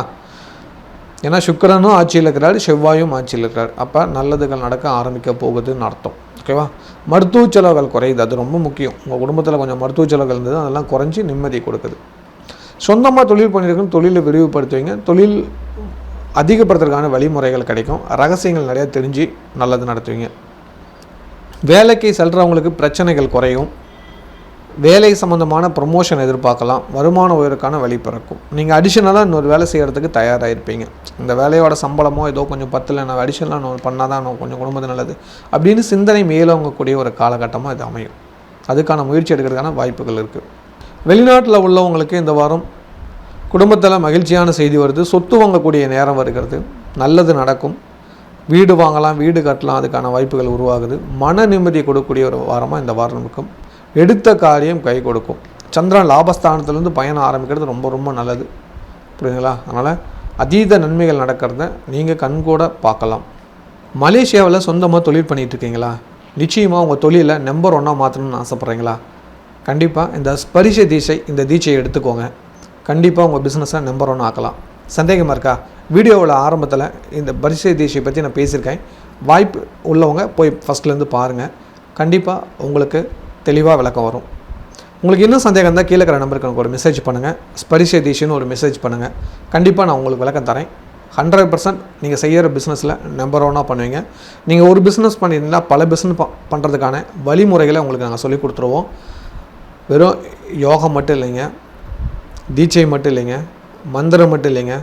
ஏன்னா சுக்கிரனும் ஆட்சியில் இருக்கிறார், செவ்வாயும் ஆட்சியில் இருக்கிறார். அப்போ நல்லதுகள் நடக்க ஆரம்பிக்க போகுதுன்னு அர்த்தம். ஓகேவா? மருத்துவ செலவுகள் குறையுது, அது ரொம்ப முக்கியம். உங்கள் குடும்பத்தில் கொஞ்சம் மருத்துவ செலவுகள் இருந்தது, அதெல்லாம் குறைஞ்சி நிம்மதி கொடுக்குது. சொந்தமாக தொழில் பண்ணியிருக்கணும், தொழிலை விரிவுபடுத்துவீங்க. தொழில் அதிகப்படுத்துறதுக்கான வழிமுறைகள் கிடைக்கும். ரகசியங்கள் நிறையா தெரிஞ்சு நல்லது நடத்துவீங்க. வேலைக்கு செல்கிறவங்களுக்கு பிரச்சனைகள் குறையும். வேலை சம்மந்தமான ப்ரொமோஷன் எதிர்பார்க்கலாம். வருமான உயர்வுக்கான வழி பிறக்கும். நீங்கள் அடிஷ்னலாக இன்னொரு வேலை செய்கிறதுக்கு தயாராக இருப்பீங்க. இந்த வேலையோட சம்பளமோ ஏதோ கொஞ்சம் பத்தில் நான் அடிஷ்னலாக நான் பண்ணால் தான் நான் கொஞ்சம் குடும்பத்து நல்லது அப்படின்னு சிந்தனை மேலோங்கக்கூடிய ஒரு காலகட்டமாக இது அமையும். அதுக்கான முயற்சி எடுக்கிறதுக்கான வாய்ப்புகள் இருக்குது. வெளிநாட்டில் உள்ளவங்களுக்கு இந்த வாரம் குடும்பத்தில் மகிழ்ச்சியான செய்தி வருது. சொத்து வாங்கக்கூடிய நேரம் வருகிறது. நல்லது நடக்கும். வீடு வாங்கலாம், வீடு கட்டலாம், அதுக்கான வாய்ப்புகள் உருவாகுது. மன நிம்மதியை கொடுக்கக்கூடிய ஒரு வாரமாக இந்த வாரம் இருக்கும். எடுத்த காரியம் கை கொடுக்கும். சந்திரன் லாபஸ்தானத்திலேருந்து பயணம் ஆரம்பிக்கிறது ரொம்ப ரொம்ப நல்லது. புரியுதுங்களா? அதனால் அதீத நன்மைகள் நடக்கிறத நீங்கள் கண்கூட பார்க்கலாம். மலேசியாவில் சொந்தமாக தொழில் பண்ணிகிட்ருக்கீங்களா? நிச்சயமாக உங்கள் தொழிலை நம்பர் 1 மாற்றணும்னு ஆசைப்பட்றீங்களா? கண்டிப்பாக இந்த ஸ்பரிச தீட்சை, இந்த தீட்சையை எடுத்துக்கோங்க. கண்டிப்பாக உங்கள் பிஸ்னஸை நம்பர் 1 ஆக்கலாம். சந்தேகமாக இருக்கா? வீடியோவில் ஆரம்பத்தில் இந்த பரிசை தீட்சை பற்றி நான் பேசியிருக்கேன். வாய்ப்பு உள்ளவங்க போய் ஃபஸ்ட்லேருந்து பாருங்கள். கண்டிப்பாக உங்களுக்கு தெளிவாக விளக்கம் வரும். உங்களுக்கு இன்னும் சந்தேகம் இருந்தால் கீழே இருக்கிற நம்பருக்கு எனக்கு ஒரு மெசேஜ் பண்ணுங்கள். ஸ்பரிச தீட்சைன்னு ஒரு மெசேஜ் பண்ணுங்கள். கண்டிப்பாக நான் உங்களுக்கு விளக்கம் தரேன். 100% நீங்கள் செய்கிற பிஸ்னஸில் நம்பர் 1 பண்ணுவீங்க. நீங்கள் ஒரு பிஸ்னஸ் பண்ணியிருந்தால் பல பிஸ்னஸ் பண்ணுறதுக்கான வழிமுறைகளை உங்களுக்கு நாங்கள் சொல்லிக் கொடுத்துருவோம். வெறும் யோகம் மட்டும் இல்லைங்க, தீட்சை மட்டும் இல்லைங்க, மந்திரம் மட்டும் இல்லைங்க,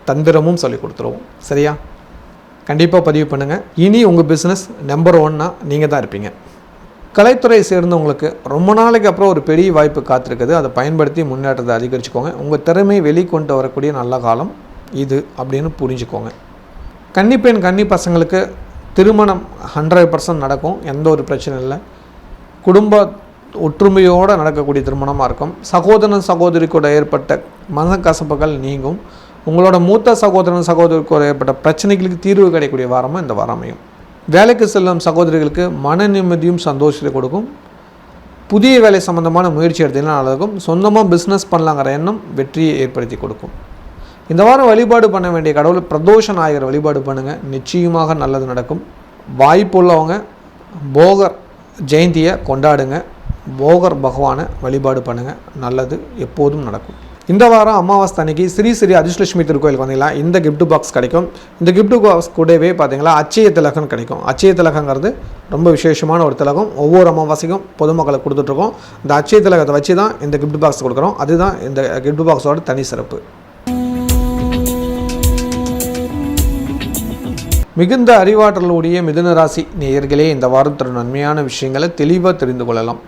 தந்திரமும் சொல்லி கொடுத்துருவோம். சரியா? கண்டிப்பாக பதிவு பண்ணுங்கள். இனி உங்கள் பிஸ்னஸ் நம்பர் 1 நீங்கள் தான் இருப்பீங்க. கலைத்துறை சேர்ந்தவங்களுக்கு ரொம்ப நாளைக்கு அப்புறம் ஒரு பெரிய வாய்ப்பு காத்திருக்குது. அதை பயன்படுத்தி முன்னேற்றத்தை அதிகரிச்சுக்கோங்க. உங்கள் திறமையை வெளிக்கொண்டு வரக்கூடிய நல்ல காலம் இது அப்படின்னு புரிஞ்சுக்கோங்க. கன்னிப்பெண் கன்னி பசங்களுக்கு திருமணம் 100% நடக்கும். எந்த ஒரு பிரச்சனை இல்லை. குடும்ப ஒற்றுமையோடு நடக்கக்கூடிய திருமணமாக இருக்கும். சகோதரன் சகோதரி கூட ஏற்பட்ட மனக்கசப்புகள் நீங்கும். உங்களோட மூத்த சகோதரன் சகோதரி கூட ஏற்பட்ட பிரச்சனைகளுக்கு தீர்வு கிடைக்கக்கூடிய வாரமாக இந்த வாரம் அமையும். வேலைக்கு செல்லும் சகோதரிகளுக்கு மன நிம்மதியும் சந்தோஷத்தை கொடுக்கும். புதிய வேலை சம்பந்தமான முயற்சி எடுத்தீங்கன்னா நல்லதுக்கும். சொந்தமாக பிஸ்னஸ் பண்ணலாங்கிற எண்ணம் வெற்றியை ஏற்படுத்தி கொடுக்கும். இந்த வாரம் வழிபாடு பண்ண வேண்டிய கடவுள் பிரதோஷ நாயகர் வழிபாடு பண்ணுங்கள். நிச்சயமாக நல்லது நடக்கும். வாய்ப்புள்ளவங்க போகர் ஜெயந்தியை கொண்டாடுங்க. போகர் பகவானை வழிபாடு பண்ணுங்கள். நல்லது எப்போதும் நடக்கும். இந்த வாரம் அமாவாசை அன்னைக்கு ஸ்ரீ ஸ்ரீ அதிர்ஷ்டலட்சுமி திருக்கோயிலுக்கு வந்தீங்களா, இந்த கிஃப்ட் பாக்ஸ் கிடைக்கும். இந்த கிஃப்ட் பாக்ஸ் கூடவே பார்த்தீங்களா அச்சய திலகம் கிடைக்கும். அச்சய திலகங்கிறது ரொம்ப விசேஷமான ஒரு திலகம். ஒவ்வொரு அமாவாசைக்கும் பொதுமக்களுக்கு கொடுத்துட்ருக்கோம். இந்த அச்சய திலகத்தை வச்சு தான் இந்த கிஃப்ட் பாக்ஸ் கொடுக்குறோம். அதுதான் இந்த கிஃப்ட் பாக்ஸோட தனி சிறப்பு. மிகுந்த அறிவாற்றலுடைய மிதுன ராசி நேயர்களே, இந்த வாரத்தோட நன்மையான விஷயங்களை தெளிவாக தெரிந்து கொள்ளலாம்.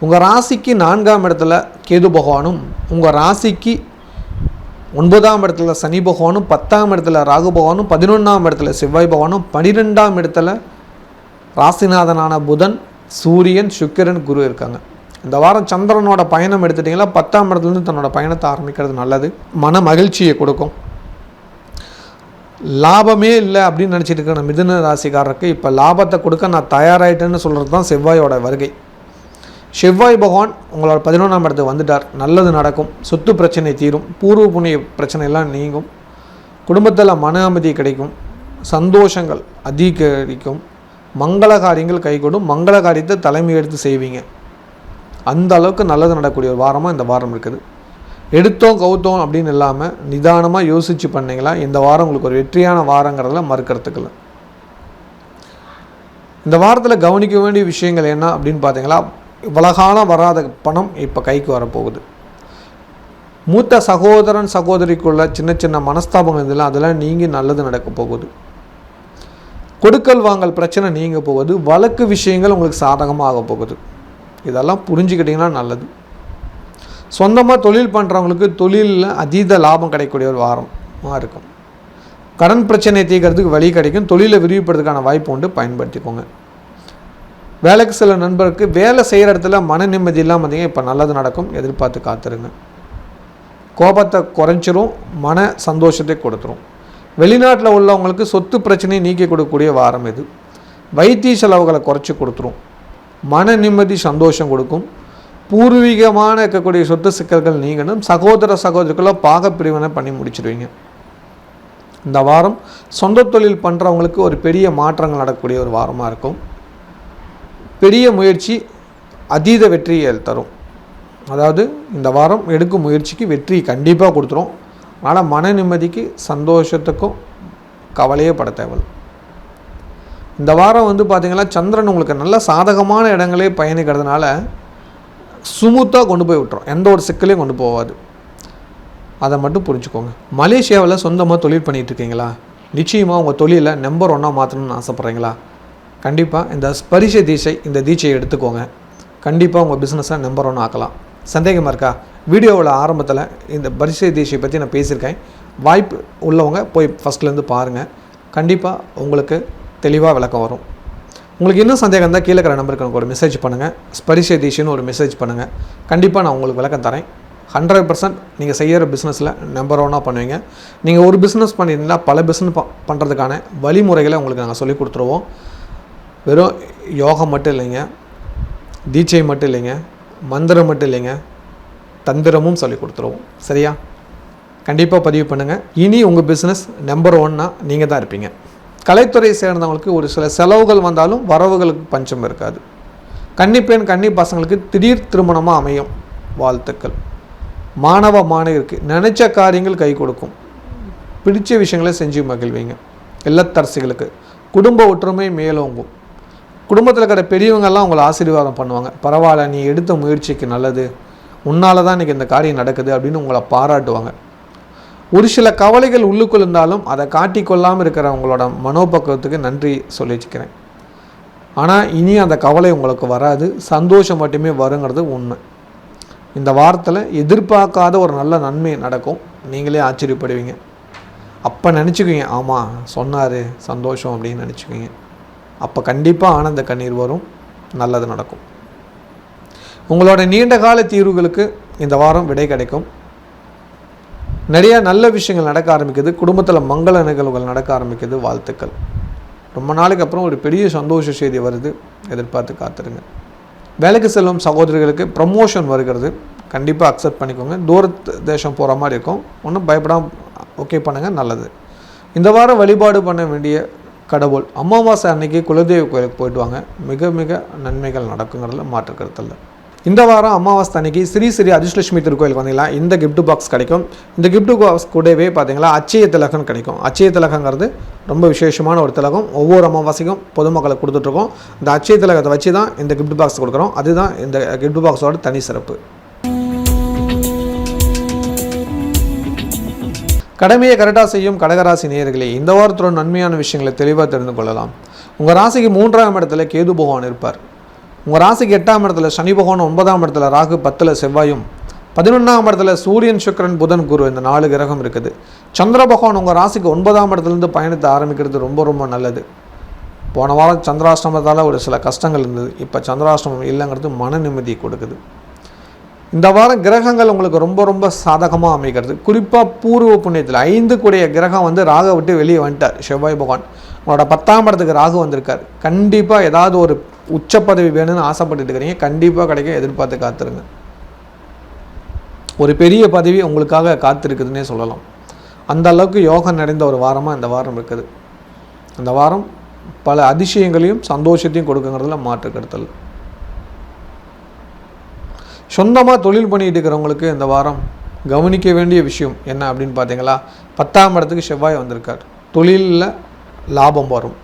உங்கள் ராசிக்கு 4ஆம் இடத்துல கேது பகவானும், உங்கள் ராசிக்கு 9ஆம் இடத்துல சனி பகவானும், 10ஆம் இடத்துல ராகு பகவானும், 11ஆம் இடத்துல செவ்வாய் பகவானும், 12ஆம் இடத்துல ராசிநாதனான புதன், சூரியன், சுக்கிரன், குரு இருக்காங்க. இந்த வாரம் சந்திரனோட பயணம் எடுத்துட்டிங்களா 10ஆம் இடத்துலேருந்து தன்னோட பயணத்தை ஆரம்பிக்கிறது நல்லது. மன மகிழ்ச்சியை கொடுக்கும். லாபமே இல்லை அப்படின்னு நினச்சிட்டு இருக்கிற மிதுன ராசிக்காரருக்கு இப்போ லாபத்தை கொடுக்க நான் தயாராகிட்டேன்னு சொல்கிறது தான் செவ்வாயோட வருகை. செவ்வாய் பகவான் உங்களோட 11ஆம் இடத்துக்கு வந்துட்டார். நல்லது நடக்கும். சொத்து பிரச்சனை தீரும். பூர்வ புண்ணிய பிரச்சனைலாம் நீங்கும். குடும்பத்தில் மன அமைதி கிடைக்கும். சந்தோஷங்கள் அதிகரிக்கும். மங்கள காரியங்கள் கைகூடும். மங்கள காரியத்தை தலைமை எடுத்து செய்வீங்க. அந்த அளவுக்கு நல்லது நடக்கக்கூடிய ஒரு வாரமாக இந்த வாரம் இருக்குது. எடுத்தோம் கவுத்தோம் அப்படின்னு இல்லாமல் நிதானமாக யோசித்து பண்ணிங்களா இந்த வாரம் உங்களுக்கு ஒரு வெற்றியான வாரங்கிறதுல மறுக்கிறதுக்குள்ள. இந்த வாரத்தில் கவனிக்க வேண்டிய விஷயங்கள் என்ன அப்படின்னு பார்த்தீங்களா, இவ்வளோ காலம் வராத பணம் இப்போ கைக்கு வரப்போகுது. மூத்த சகோதரன் சகோதரிக்குள்ள சின்ன சின்ன மனஸ்தாபங்கள் இதெல்லாம் அதெல்லாம் நீங்கி நல்லது நடக்க போகுது. கொடுக்கல் வாங்கல் பிரச்சனை நீங்க போகுது. வழக்கு விஷயங்கள் உங்களுக்கு சாதகமாக ஆக போகுது. இதெல்லாம் புரிஞ்சுக்கிட்டிங்கன்னா நல்லது. சொந்தமாக தொழில் பண்ணுறவங்களுக்கு தொழிலில் அதீத லாபம் கிடைக்கக்கூடிய ஒரு வாரமாக இருக்கும். கடன் பிரச்சனை தீர்க்கிறதுக்கு வழி கிடைக்கும். தொழிலை விரிவுபடுறதுக்கான வாய்ப்பு உண்டு, பயன்படுத்திக்கோங்க. வேலைக்கு சில நண்பருக்கு வேலை செய்கிற இடத்துல மன நிம்மதி இல்லாமல் இருந்தீங்க, இப்போ நல்லது நடக்கும். எதிர்பார்த்து காத்துருங்க. கோபத்தை குறைச்சிரும். மன சந்தோஷத்தை கொடுத்துரும். வெளிநாட்டில் உள்ளவங்களுக்கு சொத்து பிரச்சனையை நீக்கி கொடுக்கக்கூடிய வாரம் இது. வைத்திய செலவுகளை குறைச்சி கொடுத்துரும். மன நிம்மதி சந்தோஷம் கொடுக்கும். பூர்வீகமான இருக்கக்கூடிய சொத்து சிக்கல்கள் நீங்கணும். சகோதர சகோதரிக்குள்ள பாகப்பிரிவினை பண்ணி முடிச்சிடுவீங்க. இந்த வாரம் சொந்த தொழில் பண்ணுறவங்களுக்கு ஒரு பெரிய மாற்றங்கள் நடக்கக்கூடிய ஒரு வாரமாக இருக்கும். பெரிய முயற்சி அதீத வெற்றியை தரும். அதாவது இந்த வாரம் எடுக்கும் முயற்சிக்கு வெற்றி கண்டிப்பாக கொடுத்துரும். அதனால் மன நிம்மதிக்கு சந்தோஷத்துக்கும் கவலையே பட தேவை. இந்த வாரம் பார்த்திங்கன்னா சந்திரன் உங்களுக்கு நல்ல சாதகமான இடங்களே பயணிக்கிறதுனால சுமூத்தாக கொண்டு போய் விட்டுரும். எந்த ஒரு சிக்கலையும் கொண்டு போகாது. அதை மட்டும் புரிஞ்சுக்கோங்க. மலேசியாவில் சொந்தமாக தொழில் பண்ணிகிட்டு இருக்கீங்களா? நிச்சயமாக உங்கள் தொழிலை நம்பர் 1 மாற்றணும்னு ஆசைப்பட்றீங்களா? கண்டிப்பாக இந்த ஸ்பரிச தீட்சை, இந்த தீட்சையை எடுத்துக்கோங்க. கண்டிப்பாக உங்கள் பிஸ்னஸை நம்பர் 1 ஆக்கலாம். சந்தேகமாக இருக்கா? வீடியோவில் ஆரம்பத்தில் இந்த பரிசை தீட்சையை பற்றி நான் பேசியிருக்கேன். வாய்ப்பு உள்ளவங்க போய் ஃபஸ்ட்லேருந்து பாருங்கள். கண்டிப்பாக உங்களுக்கு தெளிவாக விளக்கம் வரும். உங்களுக்கு இன்னும் சந்தேகம் இருந்தால் கீழே இருக்கிற நம்பருக்கு எனக்கு ஒரு மெசேஜ் பண்ணுங்கள். ஸ்பரிச தீட்சைன்னு ஒரு மெசேஜ் பண்ணுங்கள். கண்டிப்பாக நான் உங்களுக்கு விளக்கம் தரேன். 100% நீங்கள் செய்கிற பிஸ்னஸில் நம்பர் 1 பண்ணுவீங்க. நீங்கள் ஒரு பிஸ்னஸ் பண்ணியிருந்தால் பல பிஸ்னஸ் பண்ணுறதுக்கான வழிமுறைகளை உங்களுக்கு நாங்கள் சொல்லிக் கொடுத்துருவோம். வெறும் யோகம் மட்டும் இல்லைங்க, தீட்சை மட்டும் இல்லைங்க, மந்திரம் மட்டும் இல்லைங்க, தந்திரமும் சொல்லி கொடுத்துருவோம். சரியா? கண்டிப்பாக பதிவு பண்ணுங்கள். இனி உங்கள் பிஸ்னஸ் நம்பர் 1 நீங்கள் தான் இருப்பீங்க. கலைத்துறை சேர்ந்தவங்களுக்கு ஒரு சில செலவுகள் வந்தாலும் வரவுகளுக்கு பஞ்சம் இருக்காது. கன்னிப்பெண் கன்னி பசங்களுக்கு திடீர் திருமணமாக அமையும். வாழ்த்துக்கள். மாணவ மாணவியருக்கு நினைச்ச காரியங்கள் கை கொடுக்கும். பிடிச்ச விஷயங்களை செஞ்சு மகிழ்வீங்க. இல்லத்தரசிகளுக்கு குடும்ப ஒற்றுமை மேலோங்கும். குடும்பத்தில் இருக்கிற பெரியவங்கெல்லாம் உங்களை ஆசீர்வாதம் பண்ணுவாங்க. பரவாயில்ல, நீ எடுத்த முயற்சிக்கு நல்லது, உன்னால தான் இன்றைக்கி இந்த காரியம் நடக்குது அப்படின்னு உங்களை பாராட்டுவாங்க. ஒரு சில கவலைகள் உள்ளுக்குள் இருந்தாலும் அதை காட்டிக்கொள்ளாமல் இருக்கிற உங்களோட மனோபக்குவத்துக்கு நன்றி சொல்லி வச்சுக்கிறேன். ஆனால் இனி அந்த கவலை உங்களுக்கு வராது, சந்தோஷம் மட்டுமே வருங்கிறது உண்மை. இந்த வாரத்தில் எதிர்பார்க்காத ஒரு நல்ல நன்மை நடக்கும். நீங்களே ஆச்சரியப்படுவீங்க. அப்போ நினச்சிக்குவீங்க, ஆமாம் சொன்னார் சந்தோஷம் அப்படின்னு நினச்சிக்குவீங்க. அப்போ கண்டிப்பாக ஆனந்த கண்ணீர் வரும், நல்லது நடக்கும். உங்களோட நீண்ட கால தீர்வுகளுக்கு இந்த வாரம் விடை கிடைக்கும். நிறையா நல்ல விஷயங்கள் நடக்க ஆரம்பிக்குது. குடும்பத்தில் மங்கள நிகழ்வுகள் நடக்க ஆரம்பிக்குது. வாழ்த்துக்கள். ரொம்ப நாளைக்கு அப்புறம் ஒரு பெரிய சந்தோஷ செய்தி வருது, எதிர்பார்த்து காத்துருங்க. வேலைக்கு செல்லும் சகோதரிகளுக்கு ப்ரமோஷன் வருகிறது. கண்டிப்பாக அக்செப்ட் பண்ணிக்கோங்க. தூரத்து தேசம் போகிற மாதிரி இருக்கும், ஒன்றும் பயப்படாமல் ஓகே பண்ணுங்கள், நல்லது. இந்த வாரம் வழிபாடு பண்ண வேண்டிய கடவுள் அமாவாசை அன்னைக்கு குலதெய்வ கோயிலுக்கு போயிட்டு வாங்க. மிக மிக நன்மைகள் நடக்குங்கிறதுல மாற்று கருத்தில். இந்த வாரம் அமாவாசை அன்னைக்கு ஸ்ரீ ஸ்ரீ அதிர்ஷ்டலட்சுமி திருக்கோயிலுக்கு வந்தீங்களா, இந்த கிஃப்ட் பாக்ஸ் கிடைக்கும். இந்த கிஃப்ட் பாக்ஸ் கூடவே பார்த்தீங்களா அச்சய திலகம் கிடைக்கும். அச்சய திலகங்கிறது ரொம்ப விசேஷமான ஒரு திலகம். ஒவ்வொரு அமாவாசைக்கும் பொதுமக்களுக்கு கொடுத்துட்ருக்கோம். இந்த அச்சய திலகத்தை வச்சு தான் இந்த கிஃப்ட் பாக்ஸ் கொடுக்குறோம். அதுதான் இந்த கிஃப்ட் பாக்ஸோட தனி சிறப்பு. கடமையை கரெக்டாக செய்யும் கடகராசி நேயர்களே, இந்த வாரத்தோட நன்மையான விஷயங்களை தெளிவாக தெரிந்து கொள்ளலாம். உங்கள் ராசிக்கு 3ஆம் இடத்துல கேது பகவான் இருப்பார். உங்கள் ராசிக்கு 8ஆம் இடத்துல சனி பகவான், 9ஆம் இடத்துல ராகு, 10ல் செவ்வாயும், 11ஆம் இடத்துல சூரியன், சுக்கிரன், புதன், குரு, இந்த 4 கிரகம் இருக்குது. சந்திர பகவான் உங்கள் ராசிக்கு 9ஆம் இடத்துலேருந்து பயணத்தை ஆரம்பிக்கிறது ரொம்ப ரொம்ப நல்லது. போன வாரம் சந்திராஷ்டமத்தால் ஒரு சில கஷ்டங்கள் இருந்தது. இப்போ சந்திராஷ்டமம் இல்லைங்கிறது மன நிம்மதி கொடுக்குது. இந்த வாரம் கிரகங்கள் உங்களுக்கு ரொம்ப ரொம்ப சாதகமாக அமைக்கிறது. குறிப்பாக பூர்வ புண்ணியத்தில் 5 கூடிய கிரகம் ராகை விட்டு வெளியே வந்துட்டார். செவ்வாய் பகவான் உங்களோட 10ஆம் இடத்துக்கு ராகு வந்திருக்கார். கண்டிப்பாக ஏதாவது ஒரு உச்ச பதவி வேணும்னு ஆசைப்பட்டு இருக்கிறீங்க, கண்டிப்பாக கிடைக்க எதிர்பார்த்து காத்துருங்க. ஒரு பெரிய பதவி உங்களுக்காக காத்திருக்குதுன்னே சொல்லலாம். அந்த அளவுக்கு யோகம் நிறைந்த ஒரு வாரமாக இந்த வாரம் இருக்குது. அந்த வாரம் பல அதிசயங்களையும் சந்தோஷத்தையும் கொடுக்குங்கிறதுல மாற்று கருத்தல். சொந்தமாக தொழில் பண்ணிகிட்டு இருக்கிறவங்களுக்கு இந்த வாரம் கவனிக்க வேண்டிய விஷயம் என்ன அப்படின்னு பார்த்தீங்களா, 10ஆம் இடத்துக்கு செவ்வாய் வந்திருக்கார். தொழிலில் லாபம் வரும்,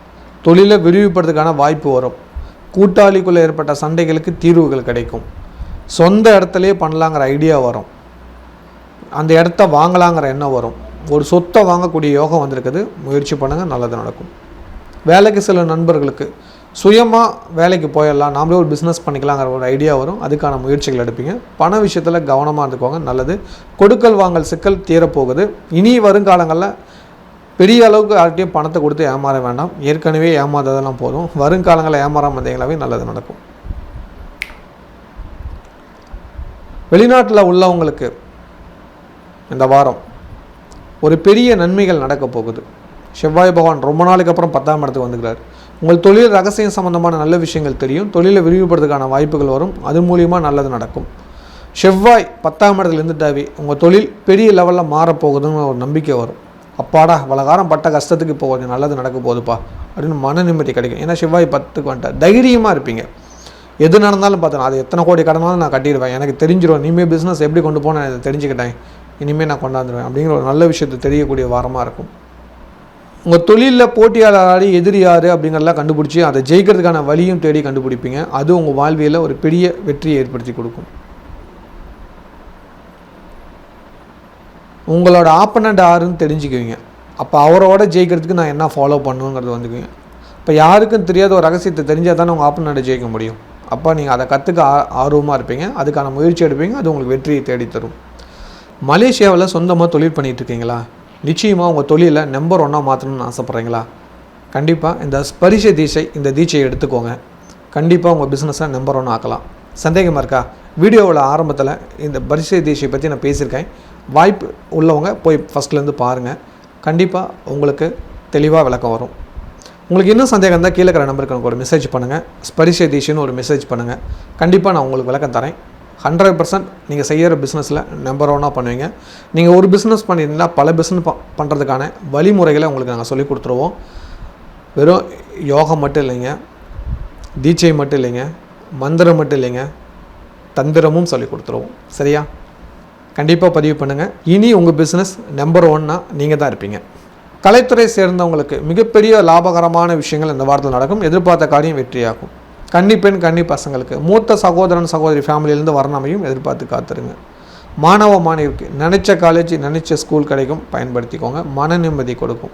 தொழிலை விரிவுபடுறதுக்கான வாய்ப்பு வரும், கூட்டாளிக்குள்ளே ஏற்பட்ட சண்டைகளுக்கு தீர்வுகள் கிடைக்கும், சொந்த இடத்துலையே பண்ணலாங்கிற ஐடியா வரும், அந்த இடத்த வாங்கலாங்கிற எண்ணம் வரும், ஒரு சொத்தை வாங்கக்கூடிய யோகம் வந்திருக்குது. முயற்சி பண்ணுங்கள், நல்லது நடக்கும். வேலைக்கு சில நண்பர்களுக்கு சுயமாக வேலைக்கு போயிடலாம், நாமளே ஒரு பிஸ்னஸ் பண்ணிக்கலாங்கிற ஒரு ஐடியா வரும். அதுக்கான முயற்சிகள் எடுப்பீங்க. பண விஷயத்தில் கவனமாக இருந்துக்கோங்க, நல்லது. கொடுக்கல் வாங்கல் சிக்கல் தீரப்போகுது. இனி வருங்காலங்களில் பெரிய அளவுக்கு யார்கிட்டையும் பணத்தை கொடுத்து ஏமாற வேண்டாம். ஏற்கனவே ஏமாறதெல்லாம் போதும். வருங்காலங்களில் ஏமாறாமல் இருந்தீங்களாவே நல்லது நடக்கும். வெளிநாட்டில் உள்ளவங்களுக்கு இந்த வாரம் ஒரு பெரிய நன்மைகள் நடக்க போகுது. செவ்வாய் பகவான் ரொம்ப நாளைக்கு அப்புறம் 10ஆம் இடத்துக்கு வந்துக்கிறார். உங்கள் தொழில் ரகசியம் சம்பந்தமான நல்ல விஷயங்கள் தெரியும். தொழிலை விரிவுபடுறதுக்கான வாய்ப்புகள் வரும். அது மூலிமா நல்லது நடக்கும். செவ்வாய் 10ஆம் இடத்துல இருந்துட்டாவே உங்கள் தொழில் பெரிய லெவலில் மாறப்போகுதுன்னு ஒரு நம்பிக்கை வரும். அப்பாடா வளகாரம் பட்ட கஷ்டத்துக்கு இப்போ கொஞ்சம் நல்லது நடக்க போகுதுப்பா அப்படின்னு மன நிம்மதி கிடைக்கும். ஏன்னா செவ்வாய் 10க்கு வந்துட்டார். தைரியமாக இருப்பீங்க. எது நடந்தாலும் பார்த்தேன் அது எத்தனை கோடி கடனாலும் நான் கட்டிடுவேன், எனக்கு தெரிஞ்சிடும், இனிமேல் பிஸ்னஸ் எப்படி கொண்டு போனால் நான் இதை தெரிஞ்சுக்கிட்டேன், இனிமேல் நான் கொண்டாந்துருவேன் அப்படிங்கிற ஒரு நல்ல விஷயத்தை தெரியக்கூடிய வாரமாக இருக்கும். உங்கள் தொழிலில் போட்டியாளர் எதிரி யார் அப்படிங்கிறதெல்லாம் கண்டுபிடிச்சி அதை ஜெயிக்கிறதுக்கான வழியும் தேடி கண்டுபிடிப்பீங்க. அது உங்கள் வாழ்வியில் ஒரு பெரிய வெற்றியை ஏற்படுத்தி கொடுக்கும். உங்களோட ஆப்பனண்ட் யாருன்னு தெரிஞ்சுக்குவீங்க. அப்போ அவரோட ஜெயிக்கிறதுக்கு நான் என்ன ஃபாலோ பண்ணுங்கிறது வந்துக்குவீங்க. இப்போ யாருக்கும் தெரியாத ஒரு ரகசியத்தை தெரிஞ்சால் தானே உங்கள் ஆப்பனண்ட்டை ஜெயிக்க முடியும். அப்போ நீங்கள் அதை கற்றுக்க ஆர்வமாக இருப்பீங்க. அதுக்கான முயற்சி எடுப்பீங்க. அது உங்களுக்கு வெற்றியை தேடித்தரும். மலேசியாவில் சொந்தமாக தொழில் பண்ணிகிட்டு இருக்கீங்களா? நிச்சயமாக உங்கள் தொழிலை நம்பர் 1 மாற்றணும்னு ஆசைப்பட்றீங்களா? கண்டிப்பாக இந்த ஸ்பரிச தீட்சை, இந்த தீட்சையை எடுத்துக்கோங்க. கண்டிப்பாக உங்கள் பிஸ்னஸை நம்பர் 1 ஆக்கலாம். சந்தேகமாக இருக்கா? வீடியோவில் ஆரம்பத்தில் இந்த பரிசை தீட்சை பற்றி நான் பேசியிருக்கேன். வாய்ப்பு உள்ளவங்க போய் ஃபஸ்ட்லேருந்து பாருங்கள். கண்டிப்பாக உங்களுக்கு தெளிவாக விளக்கம் வரும். உங்களுக்கு இன்னும் சந்தேகம் இருந்தால் கீழே இருக்கிற நம்பருக்கு எனக்கு ஒரு மெசேஜ் பண்ணுங்கள். ஸ்பரிச தீட்சைன்னு ஒரு மெசேஜ் பண்ணுங்கள். கண்டிப்பாக நான் உங்களுக்கு விளக்கம் தரேன். 100% நீங்கள் செய்கிற பிஸ்னஸில் நம்பர் 1 பண்ணுவீங்க. நீங்கள் ஒரு பிஸ்னஸ் பண்ணியிருந்தால் பல பிஸ்னஸ் பண்ணுறதுக்கான வழிமுறைகளை உங்களுக்கு நாங்கள் சொல்லிக் கொடுத்துருவோம். வெறும் யோகம் மட்டும் இல்லைங்க, தீட்சை மட்டும் இல்லைங்க, மந்திரம் மட்டும் இல்லைங்க, தந்திரமும் சொல்லிக் கொடுத்துருவோம். சரியா? கண்டிப்பாக பதிவு பண்ணுங்கள். இனி உங்கள் பிஸ்னஸ் நம்பர் 1 நீங்கள் தான் இருப்பீங்க. கலைத்துறை சேர்ந்தவங்களுக்கு மிகப்பெரிய லாபகரமான விஷயங்கள் இந்த வாரத்தில் நடக்கும். எதிர்பார்த்த காரியம் வெற்றியாகும். கன்னி பெண் கன்னி பசங்களுக்கு மூத்த சகோதரன் சகோதரி ஃபேமிலியிலேருந்து வரணமையும் எதிர்பார்த்து காத்துருங்க. மாணவ மாணவிக்கு நினச்ச காலேஜ் நினச்ச ஸ்கூல் கிடைக்கும், பயன்படுத்திக்கோங்க. மன நிம்மதி கொடுக்கும்.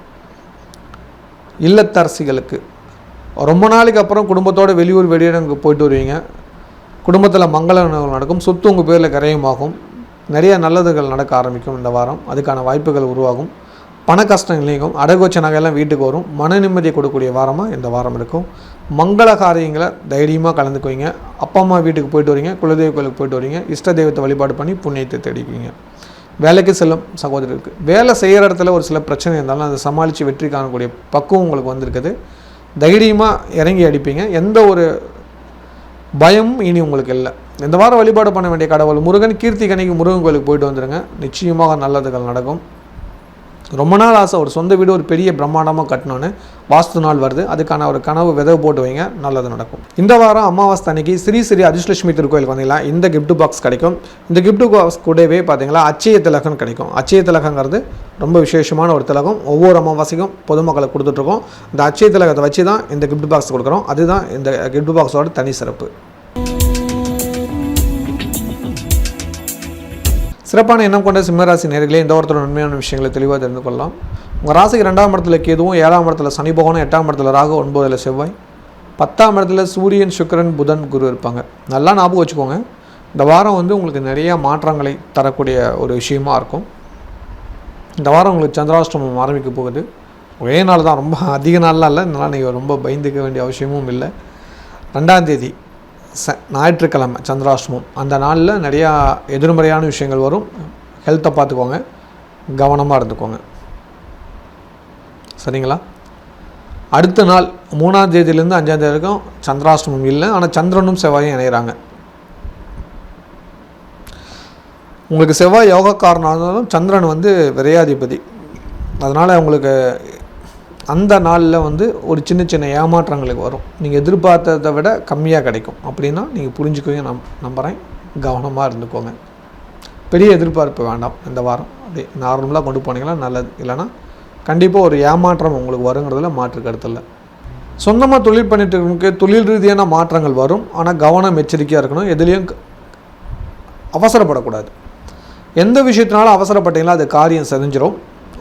இல்லத்தரசிகளுக்கு ரொம்ப நாளைக்கு அப்புறம் குடும்பத்தோடு வெளியூர் வெளியிடங்களுக்கு போயிட்டு வருவீங்க. குடும்பத்தில் மங்கள உணவுகள் நடக்கும். சொத்து உங்கள் பேரில் கரையமாகும். நிறைய நல்லதுகள் நடக்க ஆரம்பிக்கும் இந்த வாரம். அதுக்கான வாய்ப்புகள் உருவாகும். பண கஷ்டம் இல்லைங்கும். அடகுவச்ச நகையெல்லாம் வீட்டுக்கு வரும். மன நிம்மதியை கொடுக்கக்கூடிய வாரமாக இந்த வாரம் இருக்கும். மங்கள காரியங்களை தைரியமாக கலந்துக்குவீங்க. அப்பா அம்மா வீட்டுக்கு போயிட்டு வரீங்க, குலதெய்வ கோயிலுக்கு போயிட்டு வரீங்க, இஷ்ட தெய்வத்தை வழிபாடு பண்ணி புண்ணியத்தை தேடிக்குவீங்க. வேலைக்கு செல்லும் சகோதரருக்கு வேலை செய்கிற இடத்துல ஒரு சில பிரச்சனை இருந்தாலும் அதை சமாளித்து வெற்றி காணக்கூடிய பக்குவம் உங்களுக்கு வந்திருக்குது. தைரியமாக இறங்கி அடிப்பீங்க. எந்த ஒரு பயமும் இனி உங்களுக்கு இல்லை. இந்த வாரம் வழிபாடு பண்ண வேண்டிய கடவுள் முருகன். கீர்த்தி கணிக்கு முருகன் கோயிலுக்கு போயிட்டு வந்துடுங்க. நிச்சயமாக நல்லதுகள் நடக்கும். ரொம்ப நாள் ஆசை ஒரு சொந்த வீடு ஒரு பெரிய பிரம்மாண்டமாக கட்டணுன்னு வாஸ்து நாள் வருது. அதுக்கான ஒரு கனவு விதவு போட்டு வைங்க, நல்லது நடக்கும். இந்த வாரம் அமாவாசை அன்னைக்கு ஸ்ரீ அதிர்ஷ்டலட்சுமி திருக்கோயிலுக்கு வந்தீங்களா, இந்த கிஃப்ட் பாக்ஸ் கிடைக்கும். இந்த கிஃப்ட் பாக்ஸ் கூடவே பார்த்தீங்களா அச்சய திலகம் கிடைக்கும். அச்சய திலகங்கிறது ரொம்ப விசேஷமான ஒரு திலகம். ஒவ்வொரு அமாவாசைக்கும் பொதுமக்களுக்கு கொடுத்துட்ருக்கோம். இந்த அச்சய திலகத்தை வச்சு தான் இந்த கிஃப்ட் பாக்ஸ் கொடுக்குறோம். அதுதான் இந்த கிஃப்ட் பாக்ஸோட தனி சிறப்பு. சிறப்பான எண்ணம் கொண்ட சிம்மராசி நேயர்களே, இந்த வாரத்தோட உண்மையான விஷயங்களை தெளிவாக தெரிந்து கொள்ளலாம். உங்கள் ராசிக்கு 2ஆம் இடத்துல கேதுவும், 7ஆம் இடத்துல சனி பகவானும், 8ஆம் இடத்துல ராகு, 9ல் செவ்வாய், 10ஆம் இடத்துல சூரியன் சுக்கிரன் புதன் குரு இருப்பாங்க. நல்லா ஞாபகம் வச்சுக்கோங்க. இந்த வாரம் உங்களுக்கு நிறைய மாற்றங்களை தரக்கூடிய ஒரு விஷயமா இருக்கும். இந்த வாரம் உங்களுக்கு சந்திராஷ்டமம் ஆரம்பிக்க போகுது. ஒரே நாள் தான், ரொம்ப அதிக நாள்லாம் இல்லை. இதனால் நீங்கள் ரொம்ப பயந்துக்க வேண்டிய அவசியமும் இல்லை. 2ஆம் தேதி ஞாயிற்றுக்கிழமை சந்திராஷ்டமம். அந்த நாளில் நிறையா எதிர்மறையான விஷயங்கள் வரும். ஹெல்த்தை பார்த்துக்கோங்க, கவனமாக இருந்துக்கோங்க. சரிங்களா? அடுத்த நாள் 3ஆம் தேதியிலேருந்து 5ஆம் தேதி வரைக்கும் சந்திராஷ்டமம் இல்லை. ஆனால் சந்திரனும் செவ்வாயும் இணைகிறாங்க. உங்களுக்கு செவ்வாய் யோகக்காரனாக இருந்தாலும் சந்திரன் விரையாதிபதி. அதனால் உங்களுக்கு அந்த நாளில் ஒரு சின்ன சின்ன ஏமாற்றங்களுக்கு வரும். நீங்கள் எதிர்பார்த்ததை விட கம்மியாக கிடைக்கும். அப்படின்னா நீங்கள் புரிஞ்சுக்குவீங்க நம்புகிறேன். கவனமாக இருந்துக்கோங்க. பெரிய எதிர்பார்ப்பு வேண்டாம். இந்த வாரம் அப்படி நார்மலாக கொண்டு போனீங்கன்னா நல்லது. இல்லைனா கண்டிப்பாக ஒரு ஏமாற்றம் உங்களுக்கு வருங்கிறதுல மாற்று கருத்து இல்லை. சொந்தமாக தொழில் பண்ணிட்டு இருக்கவங்களுக்கு தொழில் ரீதியான மாற்றங்கள் வரும். ஆனால் கவனம் எச்சரிக்கையாக இருக்கணும். எதுலேயும் அவசரப்படக்கூடாது. எந்த விஷயத்தினாலும் அவசரப்பட்டீங்களா அது காரியம் செஞ்சிடும்.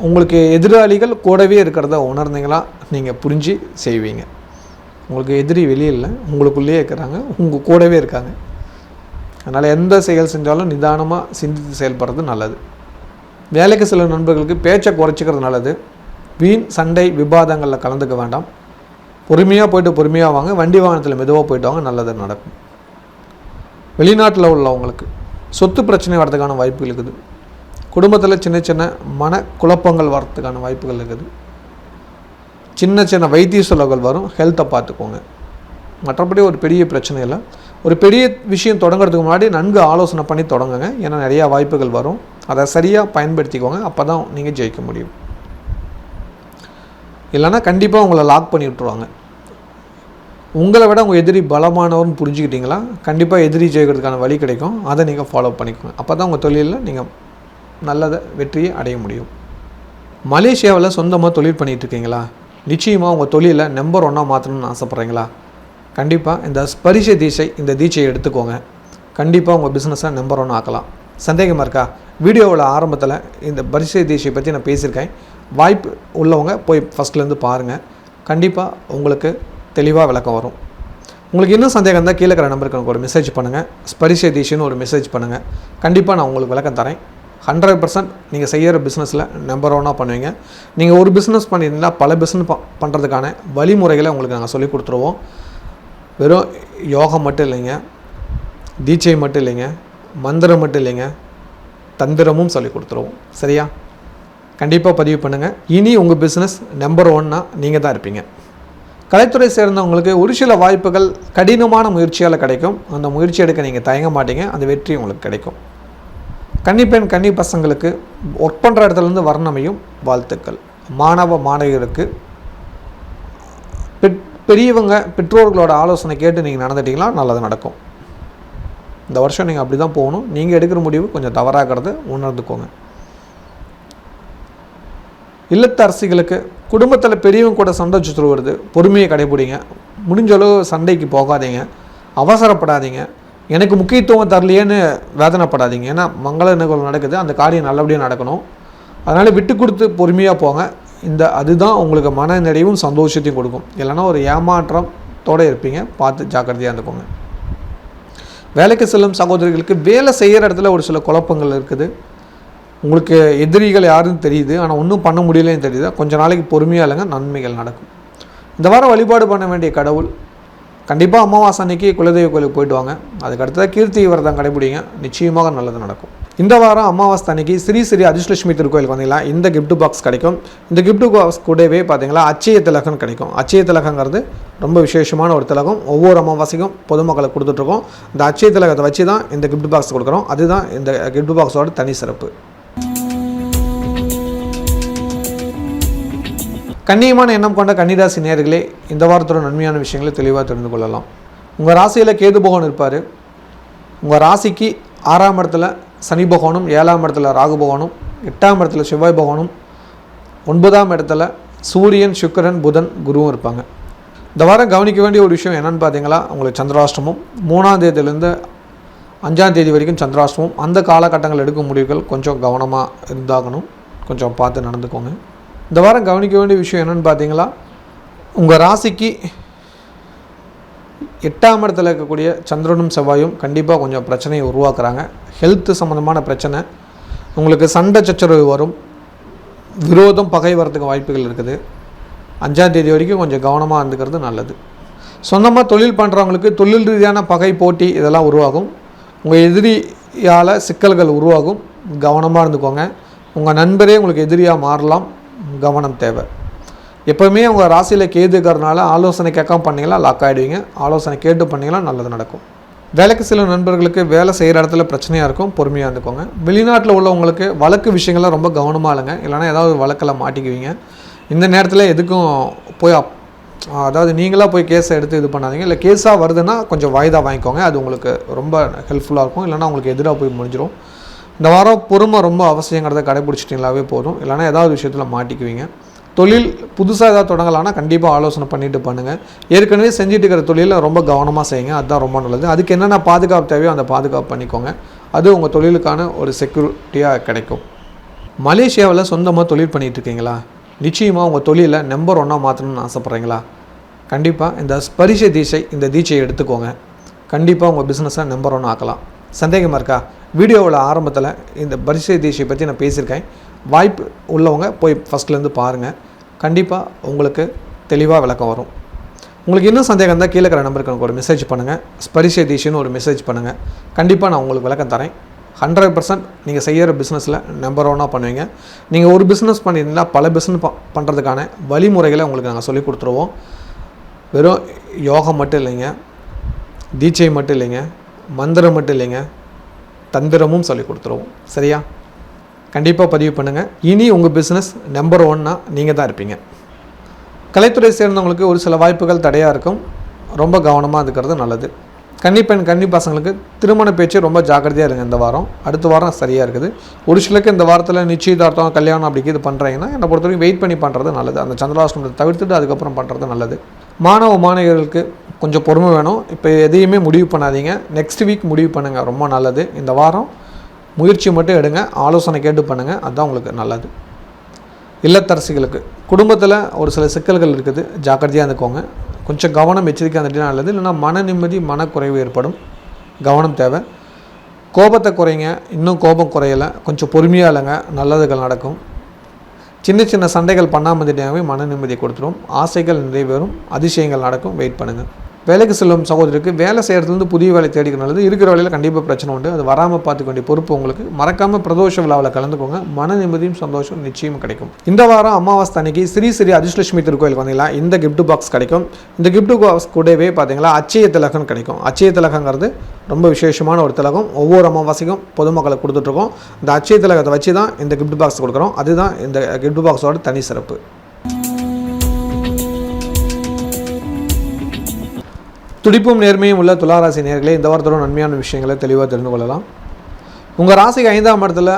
உங்களுக்கு எதிராளிகள் கூடவே இருக்கிறத உணர்ந்தீங்களா நீங்கள் புரிஞ்சு செய்வீங்க. உங்களுக்கு எதிரி வெளியே இல்லை, உங்களுக்குள்ளேயே இருக்கிறாங்க, உங்கள் கூடவே இருக்காங்க. அதனால் எந்த செயல் செஞ்சாலும் நிதானமாக சிந்தித்து செயல்படுறது நல்லது. வேலைக்கு சில நண்பர்களுக்கு பேச்சை குறைச்சிக்கிறது நல்லது. வீண் சண்டை விவாதங்களில் கலந்துக்க வேண்டாம். பொறுமையாக போய்ட்டு பொறுமையாக வாங்க. வண்டி வாகனத்தில் மெதுவாக போய்ட்டு வாங்க, நல்லது நடக்கும். வெளிநாட்டில் உள்ளவங்களுக்கு சொத்து பிரச்சனை வரதுக்கான வாய்ப்புகள் இருக்குது. குடும்பத்தில் சின்ன சின்ன மன குழப்பங்கள் வரத்துக்கான வாய்ப்புகள் இருக்குது. சின்ன சின்ன வைத்திய செலவுகள் வரும். ஹெல்த்தை பார்த்துக்கோங்க. மற்றபடி ஒரு பெரிய பிரச்சனை இல்லை. ஒரு பெரிய விஷயம் தொடங்குறதுக்கு முன்னாடி நன்கு ஆலோசனை பண்ணி தொடங்குங்க. ஏன்னா நிறையா வாய்ப்புகள் வரும். அதை சரியாக பயன்படுத்திக்கோங்க. அப்போ தான் நீங்கள் ஜெயிக்க முடியும். இல்லைனா கண்டிப்பாக உங்களை லாக் பண்ணி விட்ருவாங்க. உங்களை விட உங்கள் எதிரி பலமானவர்னு புரிஞ்சுக்கிட்டிங்களா, கண்டிப்பாக எதிரி ஜெயிக்கிறதுக்கான வழி கிடைக்கும். அதை நீங்கள் ஃபாலோ பண்ணிக்கோங்க. அப்போ தான் உங்கள் தொழிலில் நீங்கள் நல்லதை வெற்றியை அடைய முடியும். மலேசியாவில் சொந்தமாக தொழில் பண்ணிகிட்ருக்கீங்களா, நிச்சயமாக உங்கள் தொழிலை நம்பர் 1 மாற்றணும்னு ஆசைப்பட்றீங்களா, கண்டிப்பாக இந்த ஸ்பரிச தீட்சை இந்த தீட்சையை எடுத்துக்கோங்க. கண்டிப்பாக உங்கள் பிஸ்னஸை நம்பர் 1 ஆக்கலாம். சந்தேகமாக இருக்கா? வீடியோவில் ஆரம்பத்தில் இந்த பரிசை தீட்சை பற்றி நான் பேசியிருக்கேன். வாய்ப்பு உள்ளவங்க போய் ஃபஸ்ட்லேருந்து பாருங்கள். கண்டிப்பாக உங்களுக்கு தெளிவாக விளக்கம் வரும். உங்களுக்கு இன்னும் சந்தேகம் இருந்தால் கீழே இருக்கிற நம்பருக்கு எனக்கு ஒரு மெசேஜ் பண்ணுங்கள். ஸ்பரிச தீட்சைன்னு ஒரு மெசேஜ் பண்ணுங்கள். கண்டிப்பாக நான் உங்களுக்கு விளக்கம் தரேன். 100% நீங்கள் செய்கிற பிஸ்னஸில் நம்பர் 1 பண்ணுவீங்க. நீங்கள் ஒரு பிஸ்னஸ் பண்ணியிருந்தால் பல பிஸ்னஸ் பண்ணுறதுக்கான வழிமுறைகளை உங்களுக்கு நாங்கள் சொல்லிக் கொடுத்துருவோம். வெறும் யோகம் மட்டும் இல்லைங்க, தீட்சை மட்டும் இல்லைங்க, மந்திரம் மட்டும் இல்லைங்க, தந்திரமும் சொல்லிக் கொடுத்துருவோம். சரியா? கண்டிப்பாக பதிவு பண்ணுங்கள். இனி உங்கள் பிஸ்னஸ் நம்பர் 1 நீங்கள் தான் இருப்பீங்க. கலைத்துறை சேர்ந்தவங்களுக்கு ஒரு சில வாய்ப்புகள் கடினமான முயற்சியால் கிடைக்கும். அந்த முயற்சி எடுக்க நீங்கள் தயங்க மாட்டீங்க. அந்த வெற்றி உங்களுக்கு கிடைக்கும். கன்னிப்பெண் கன்னி பசங்களுக்கு ஒர்க் பண்ணுற இடத்துலேருந்து வர்ணமையும் வாழ்த்துக்கள். மாணவ மாணவியருக்கு பெரியவங்க பெற்றோர்களோட ஆலோசனை கேட்டு நீங்கள் நடந்துட்டிங்களா நல்லது நடக்கும். இந்த வருஷம் நீங்கள் அப்படி தான் போகணும். நீங்கள் எடுக்கிற முடிவு கொஞ்சம் தவறாகிறது உணர்ந்துக்கோங்க. இல்லத்தரசிகளுக்கு குடும்பத்தில் பெரியவங்க கூட சண்டை சுற்றுரு வருது. பொறுமையை கடைபிடிங்க. முடிஞ்சளவு சண்டைக்கு போகாதீங்க, அவசரப்படாதீங்க. எனக்கு முக்கியத்துவம் தரலையேன்னு வேதனைப்படாதீங்க. ஏன்னா மங்கள நிகழ்வு நடக்குது, அந்த காரியம் நல்லபடியாக நடக்கணும். அதனால் விட்டு கொடுத்து பொறுமையாக போங்க. அதுதான் உங்களுக்கு மன நிறைவும் சந்தோஷத்தையும் கொடுக்கும். இல்லைன்னா ஒரு ஏமாற்றத்தோடு இருப்பீங்க. பார்த்து ஜாக்கிரதையாக இருந்துக்கோங்க. வேலைக்கு செல்லும் சகோதரிகளுக்கு வேலை செய்கிற இடத்துல ஒரு சில குழப்பங்கள் இருக்குது. உங்களுக்கு எதிரிகள் யாருன்னு தெரியுது, ஆனால் ஒன்றும் பண்ண முடியலன்னு தெரியுது. கொஞ்சம் நாளைக்கு பொறுமையாக இல்லைங்க, நன்மைகள் நடக்கும். இந்த வாரம் வழிபாடு பண்ண வேண்டிய கடவுள் கண்டிப்பாக அமாவாசை அன்னைக்கு குலதெய்வ கோயிலுக்கு போயிட்டு வாங்க. அதுக்கு அடுத்ததாக கீர்த்தி விரதம் கடைபிடிங்க. நிச்சயமாக நல்லது நடக்கும். இந்த வாரம் அமாவாசை அன்னைக்கு ஸ்ரீ ஸ்ரீ அதிர்ஷ்டலட்சுமி திருக்கோயிலுக்கு வந்தீங்களா, இந்த கிஃப்ட் பாக்ஸ் கிடைக்கும். இந்த கிஃப்ட் பாக்ஸ் கூடவே பார்த்தீங்களா அச்சய திலகம் கிடைக்கும். அச்சய திலகங்கிறது ரொம்ப விசேஷமான ஒரு திலகம். ஒவ்வொரு அமாவாசைக்கும் பொதுமக்களுக்கு கொடுத்துட்ருக்கோம். இந்த அச்சய திலகத்தை வச்சு தான் இந்த கிஃப்ட் பாக்ஸ் கொடுக்குறோம். அதுதான் இந்த கிஃப்ட் பாக்ஸோட தனி சிறப்பு. கண்ணியமான எண்ணம் கொண்ட கன்னிராசி நேயர்களே, இந்த வாரத்தோட நன்மையான விஷயங்களை தெளிவாக தெரிந்து கொள்ளலாம். உங்கள் ராசியில் கேது பகவான் இருப்பார். உங்கள் ராசிக்கு 6ஆம் இடத்துல சனி பகவானும், 7ஆம் இடத்துல ராகு பகவானும், 8ஆம் இடத்துல செவ்வாய் பகவானும், 9ஆம் இடத்துல சூரியன், சுக்கிரன், புதன், குருவும் இருப்பாங்க. இந்த வாரம் கவனிக்க வேண்டிய ஒரு விஷயம் என்னென்னு பார்த்தீங்களா, உங்களுக்கு சந்திராஷ்டமம் 3ஆம் தேதியிலேருந்து 5ஆம் தேதி வரைக்கும் சந்திராஷ்டமம். அந்த காலகட்டங்கள் எடுக்கும் முடிவுகள் கொஞ்சம் கவனமாக இருந்தாகணும். கொஞ்சம் பார்த்து நடந்துக்கோங்க. இந்த வாரம் கவனிக்க வேண்டிய விஷயம் என்னென்னு பார்த்தீங்களா, உங்கள் ராசிக்கு 8ஆம் இடத்துல இருக்கக்கூடிய சந்திரனும் செவ்வாயும் கண்டிப்பாக கொஞ்சம் பிரச்சனையை உருவாக்குறாங்க. ஹெல்த்து சம்மந்தமான பிரச்சனை, உங்களுக்கு சண்டை சச்சரவு வரும், விரோதம் பகை வரதுக்கு வாய்ப்புகள் இருக்குது. 5ஆம் தேதி வரைக்கும் கொஞ்சம் கவனமாக இருந்துக்கிறது நல்லது. சொந்தமாக தொழில் பண்ணுறவங்களுக்கு தொழில் ரீதியான பகை போட்டி இதெல்லாம் உருவாகும். உங்கள் எதிரியால் சிக்கல்கள் உருவாகும். கவனமாக இருந்துக்கோங்க. உங்கள் நண்பரே உங்களுக்கு எதிரியாக மாறலாம். கவனம் தேவை. எப்போவுமே உங்கள் ராசியில் கேது இருக்கிறதுனால ஆலோசனை கேட்காம பண்ணிங்களா லாக் ஆகிடுவீங்க. ஆலோசனை கேட்டு பண்ணிங்களா நல்லது நடக்கும். வேலைக்கு சில நண்பர்களுக்கு வேலை செய்கிற இடத்துல பிரச்சனையாக இருக்கும். பொறுமையாக இருந்துக்கோங்க. வெளிநாட்டில் உள்ளவங்களுக்கு வழக்கு விஷயங்கள்லாம் ரொம்ப கவனமாக இல்லைங்க. இல்லைனா ஏதாவது வழக்கில் மாட்டிக்குவீங்க. இந்த நேரத்தில் எதுக்கும் போய் அதாவது நீங்களாக போய் கேஸை எடுத்து இது பண்ணாதீங்க. இல்லை கேஸாக வருதுன்னா கொஞ்சம் வாய்தா வாங்கிக்கோங்க. அது உங்களுக்கு ரொம்ப ஹெல்ப்ஃபுல்லாக இருக்கும். இல்லைனா உங்களுக்கு எதிராக போய் முடிஞ்சிடும். இந்த வாரம் பொறுமை ரொம்ப அவசியங்கிறத கடைபிடிச்சிட்டிங்களாவே போதும். இல்லைனா ஏதாவது விஷயத்தில் மாட்டிக்குவீங்க. தொழில் புதுசாக ஏதாவது தொடங்கலான்னா கண்டிப்பாக ஆலோசனை பண்ணிவிட்டு பண்ணுங்கள். ஏற்கனவே செஞ்சுட்டு இருக்கிற தொழிலில் ரொம்ப கவனமாக செய்யுங்க. அதுதான் ரொம்ப நல்லது. அதுக்கு என்னென்ன பாதுகாப்பு தேவையோ அந்த பாதுகாப்பு பண்ணிக்கோங்க. அது உங்கள் தொழிலுக்கான ஒரு செக்யூரிட்டியாக கிடைக்கும். மலேசியாவில் சொந்தமாக தொழில் பண்ணிகிட்ருக்கீங்களா, நிச்சயமாக உங்கள் தொழிலை நம்பர் 1 மாற்றணும்னு ஆசைப்பட்றீங்களா, கண்டிப்பாக இந்த ஸ்பரிச தீட்சை இந்த தீட்சையை எடுத்துக்கோங்க. கண்டிப்பாக உங்கள் பிஸ்னஸை நம்பர் 1 ஆக்கலாம். சந்தேகமாக இருக்கா? வீடியோவில் ஆரம்பத்தில் இந்த பரிசை தீட்சை பற்றி நான் பேசியிருக்கேன். வாய்ப்பு உள்ளவங்க போய் ஃபஸ்ட்லேருந்து பாருங்கள். கண்டிப்பாக உங்களுக்கு தெளிவாக விளக்கம் வரும். உங்களுக்கு இன்னும் சந்தேகம் இருந்தால் கீழே இருக்கிற நம்பருக்கு எனக்கு ஒரு மெசேஜ் பண்ணுங்கள். ஸ்பரிச தீட்சைன்னு ஒரு மெசேஜ் பண்ணுங்கள். கண்டிப்பாக நான் உங்களுக்கு விளக்கம் தரேன். 100% நீங்கள் செய்கிற பிஸ்னஸில் நம்பர் 1 பண்ணுவீங்க. நீங்கள் ஒரு பிஸ்னஸ் பண்ணியிருந்தால் பல பிஸ்னஸ் பண்ணுறதுக்கான வழிமுறைகளை உங்களுக்கு நாங்கள் சொல்லிக் கொடுத்துருவோம். வெறும் யோகம் மட்டும் இல்லைங்க, தீட்சை மட்டும் இல்லைங்க, மந்திரம் மட்டும் இல்லைங்க, தந்திரமும் சொல்லிக் கொடுத்துருவோம். சரியா? கண்டிப்பாக பதிவு பண்ணுங்கள். இனி உங்கள் பிஸ்னஸ் நம்பர் 1 நீங்கள் தான் இருப்பீங்க. கலைத்துறை சேர்ந்தவங்களுக்கு ஒரு சில வாய்ப்புகள் தடையாக இருக்கும். ரொம்ப கவனமாக இருக்கிறது நல்லது. கன்னிப்பெண் கன்னி பசங்களுக்கு திருமண பேச்சு ரொம்ப ஜாக்கிரதையாக இருங்க. இந்த வாரம் அடுத்த வாரம் சரியாக இருக்குது. ஒரு சிலருக்கு இந்த வாரத்தில் நிச்சயதார்த்தம் கல்யாணம் அப்படி இது பண்ணுறீங்கன்னா என்னை பொறுத்தவரைக்கும் வெயிட் பண்ணி பண்ணுறது நல்லது. அந்த சந்திராஷ்டமத்தை தவிர்த்துட்டு அதுக்கப்புறம் பண்ணுறது நல்லது. மாணவர்களுக்கு கொஞ்சம் பொறுமை வேணும். இப்போ எதையுமே முடிவு பண்ணாதீங்க. நெக்ஸ்ட் வீக் முடிவு பண்ணுங்கள், ரொம்ப நல்லது. இந்த வாரம் முயற்சி மட்டும் எடுங்க, ஆலோசனை கேட்டு பண்ணுங்கள், அதுதான் உங்களுக்கு நல்லது. இல்லத்தரசிகளுக்கு குடும்பத்தில் ஒரு சில சிக்கல்கள் இருக்குது, ஜாக்கிரதையாக இருந்துக்கோங்க. கொஞ்சம் கவனம் எச்சரிக்கை வந்துட்டு நல்லது. இல்லைன்னா மன நிம்மதி மனக்குறைவு ஏற்படும், கவனம் தேவை. கோபத்தை குறைங்க, இன்னும் கோபம் குறையலை, கொஞ்சம் பொறுமையாக இல்லைங்க, நல்லதுகள் நடக்கும். சின்ன சின்ன சண்டைகள் பண்ணாமல் இருந்துட்டாவே மன நிம்மதியை கொடுத்துரும், ஆசைகள் நிறைவேறும், அதிசயங்கள் நடக்கும். வெயிட் பண்ணுங்கள். வேலைக்கு செல்லும் சகோதரிக்கு வேலை செய்கிறதுலேருந்து புதிய வேலை தேடிக்க நல்லது. இருக்கிற வேலையில் கண்டிப்பாக பிரச்சனை உண்டு, அது வராமல் பார்த்துக்க வேண்டிய பொறுப்பு உங்களுக்கு. மறக்காமல் பிரதோஷ விழாவில் கலந்துக்கோங்க, மன நிம்மதியும் சந்தோஷம் நிச்சயம் கிடைக்கும். இந்த வாரம் அமாவாசை அன்னைக்கு ஸ்ரீ அதிர்ஷ்டலட்சுமி திருக்கோயிலுக்கு வந்தீங்களா, இந்த கிஃப்ட் பாக்ஸ் கிடைக்கும். இந்த கிஃப்ட் பாக்ஸ் கூடவே பார்த்தீங்களா அச்சய திலகம் கிடைக்கும். அச்சய திலகங்கிறது ரொம்ப விசேஷமான ஒரு திலகம். ஒவ்வொரு அமாவாசைக்கும் பொதுமக்களுக்கு கொடுத்துட்ருக்கோம். இந்த அச்சய திலகத்தை வச்சு தான் இந்த கிஃப்ட் பாக்ஸ் கொடுக்குறோம். அதுதான் இந்த கிஃப்ட் பாக்ஸோட தனி சிறப்பு. துடிப்பும் நேர்மையும் உள்ள துளாராசி நேயர்களே, இந்த வாரத்தோட நன்மையான விஷயங்களை தெளிவாக தெரிந்து கொள்ளலாம். உங்கள் ராசிக்கு 5ஆம் இடத்துல